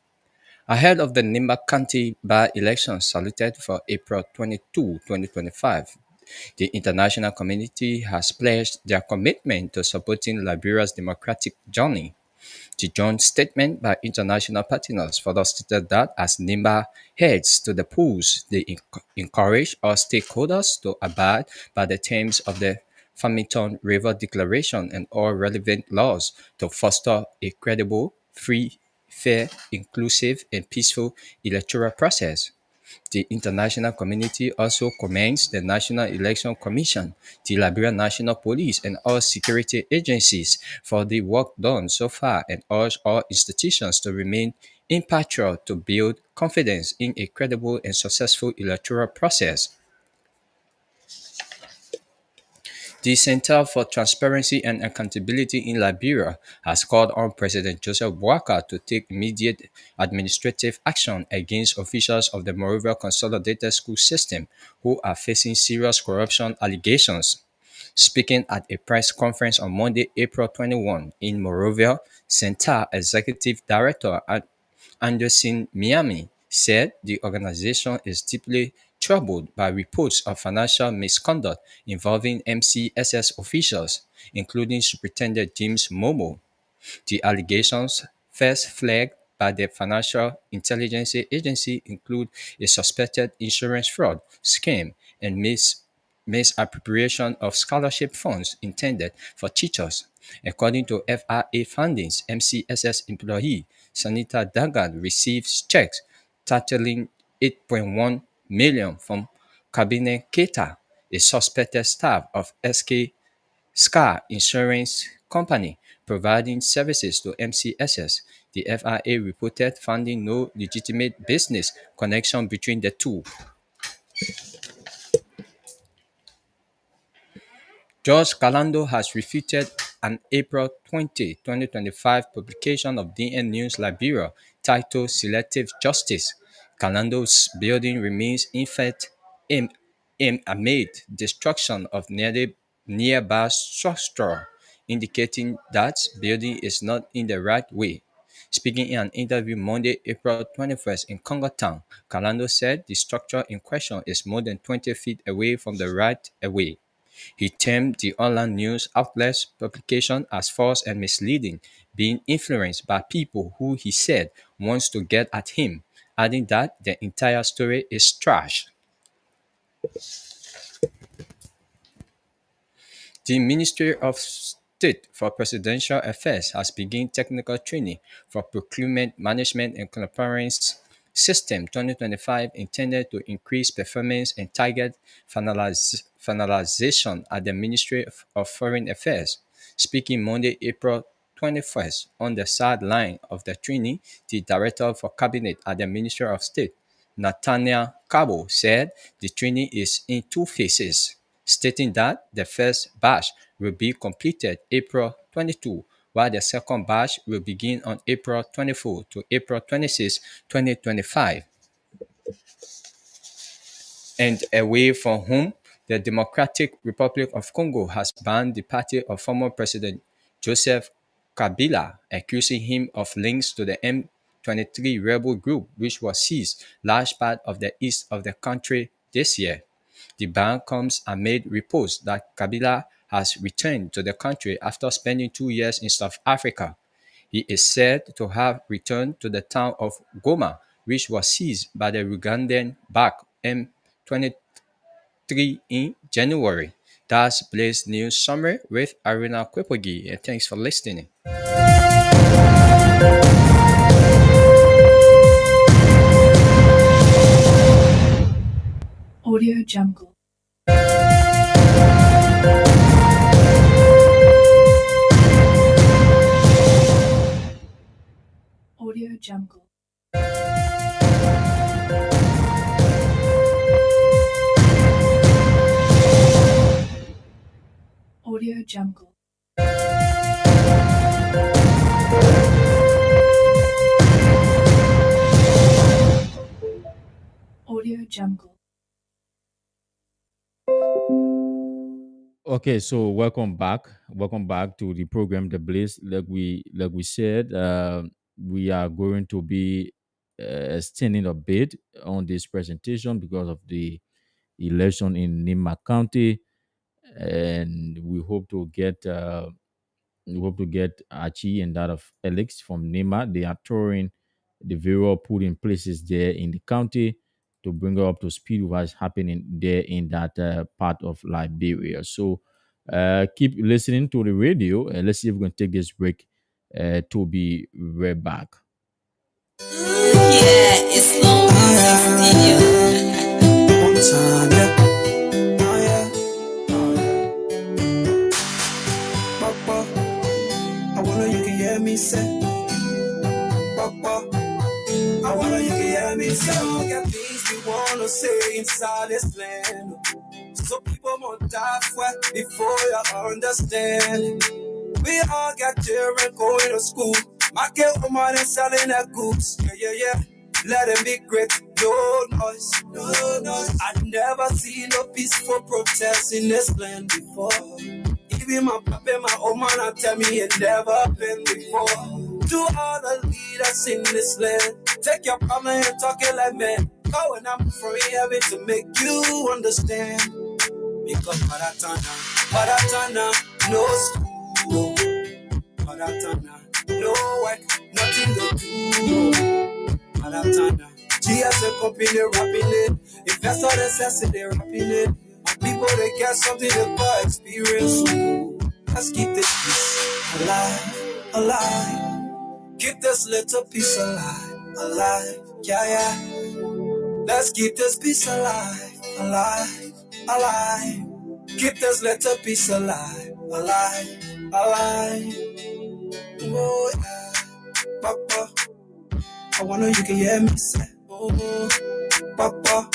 Ahead of the Nimba County by-election saluted for April 22, 2025, the international community has pledged their commitment to supporting Liberia's democratic journey. The joint statement by international partners further stated that as Nimba heads to the polls, they encourage all stakeholders to abide by the terms of the Farmington River Declaration and all relevant laws to foster a credible, free, fair, inclusive, and peaceful electoral process. The international community also commends the National Election Commission, the Liberian National Police, and all security agencies for the work done so far and urge all institutions to remain impartial to build confidence in a credible and successful electoral process. The Center for Transparency and Accountability in Liberia has called on President Joseph Boakai to take immediate administrative action against officials of the Monrovia Consolidated School System who are facing serious corruption allegations. Speaking at a press conference on Monday, April 21 in Monrovia, Center Executive Director Anderson Miami said the organization is deeply troubled by reports of financial misconduct involving MCSS officials, including Superintendent James Momo. The allegations, first flagged by the Financial Intelligence Agency, include a suspected insurance fraud scheme and misappropriation of scholarship funds intended for teachers. According to FRA findings, MCSS employee Sanita Dagan receives checks totaling 8.1 million from Kabine Keita, a suspected staff of SK SCAR Insurance Company, providing services to MCSS. The FRA reported finding no legitimate business connection between the two. George Calando has refuted an April 20, 2025 publication of DN News Liberia titled Selective Justice. Calando's building remains in fact amid destruction of nearby structure, indicating that building is not in the right way. Speaking in an interview Monday, April 21st in Congo Town, Calando said the structure in question is more than 20 feet away from the right of way. He termed the online news outlet's publication as false and misleading, being influenced by people who he said wants to get at him, adding that the entire story is trash. The Ministry of State for Presidential Affairs has begun technical training for procurement management and compliance system 2025 intended to increase performance and target finalization at the Ministry of Foreign Affairs. Speaking Monday, April 21st, on the sideline of the training, the Director for Cabinet at the Ministry of State, Nathaniel Cabo, said the training is in two phases, stating that the first batch will be completed April 22, while the second batch will begin on April 24 to April 26, 2025. And away from home, the Democratic Republic of Congo has banned the party of former President Joseph Kabila, accusing him of links to the M23 rebel group, which was seized large part of the east of the country this year. The ban comes amid reports that Kabila has returned to the country after spending 2 years in South Africa. He is said to have returned to the town of Goma, which was seized by the Ugandan-backed M23 in January. That's Blaze News Summary with Aruna Kwepogi, and thanks for listening. Audio Jungle. Audio Jungle. Audio Jungle. Audio Jungle. Okay, so welcome back. Welcome back to the program, The Blaze. Like we said, we are going to be extending a bit on this presentation because of the election in Nima County, and we hope to get Archie and that of Alex from Nima. They are touring the various polling places there in the county to bring her up to speed with what's happening there in that part of Liberia. So keep listening to the radio, and let's see if we can take this break to be right back. Yeah, it's long One time, yeah. Oh, yeah. Papa, I wanna you can hear me say. Papa, I wanna you can hear me say. We got things we wanna say inside this land. So people won't die for before you understand. We all got children going to school. My girl, woman, is selling their goods. Yeah. Let them be great. No noise. I never seen no peaceful protest in this land before. Even my papa and my old man tell me it never been before. To all the leaders in this land, take your problem and talk it like men. Going up from heaven to make you understand. Because Paratana, no school. Paratana, no work, nothing to do. Paratana, GS company rapping it. Investor necessity rapping it. My people, they get something they call experience. Let's keep this piece alive. Keep this little piece alive. Yeah. Let's keep this piece alive. Keep this little piece alive. Oh yeah, Papa, I wanna you can hear me say. Oh, Papa,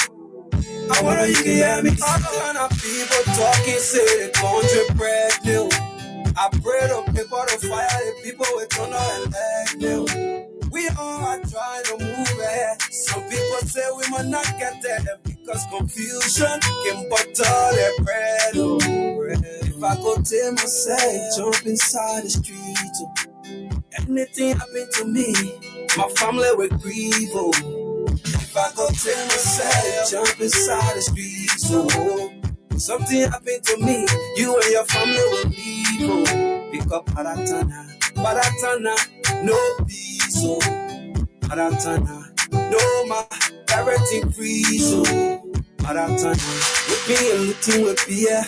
I wanna you can hear me say. All kind of people talking, say the country brand new. I pray to people to fire the people with thunder and lightning. We all are trying to move ahead. Some people say we might not get there because confusion can butter their bread. Oh, if I go tell myself, jump inside the street. Oh, anything happen to me, my family will grieve. Oh, if I go tell myself, jump inside the street. Oh, something happen to me, you and your family will leave. Oh, pick up Paratana, no peace. Oh, Paratana, no my directing freeze. Oh, Paratana, whipping and looting will be here,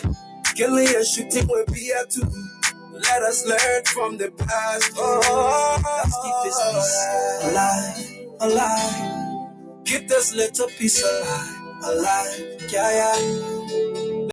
killing and shooting will be here too. Let us learn from the past. Oh, let's keep this peace alive. Keep this little piece alive, alive, yeah, yeah.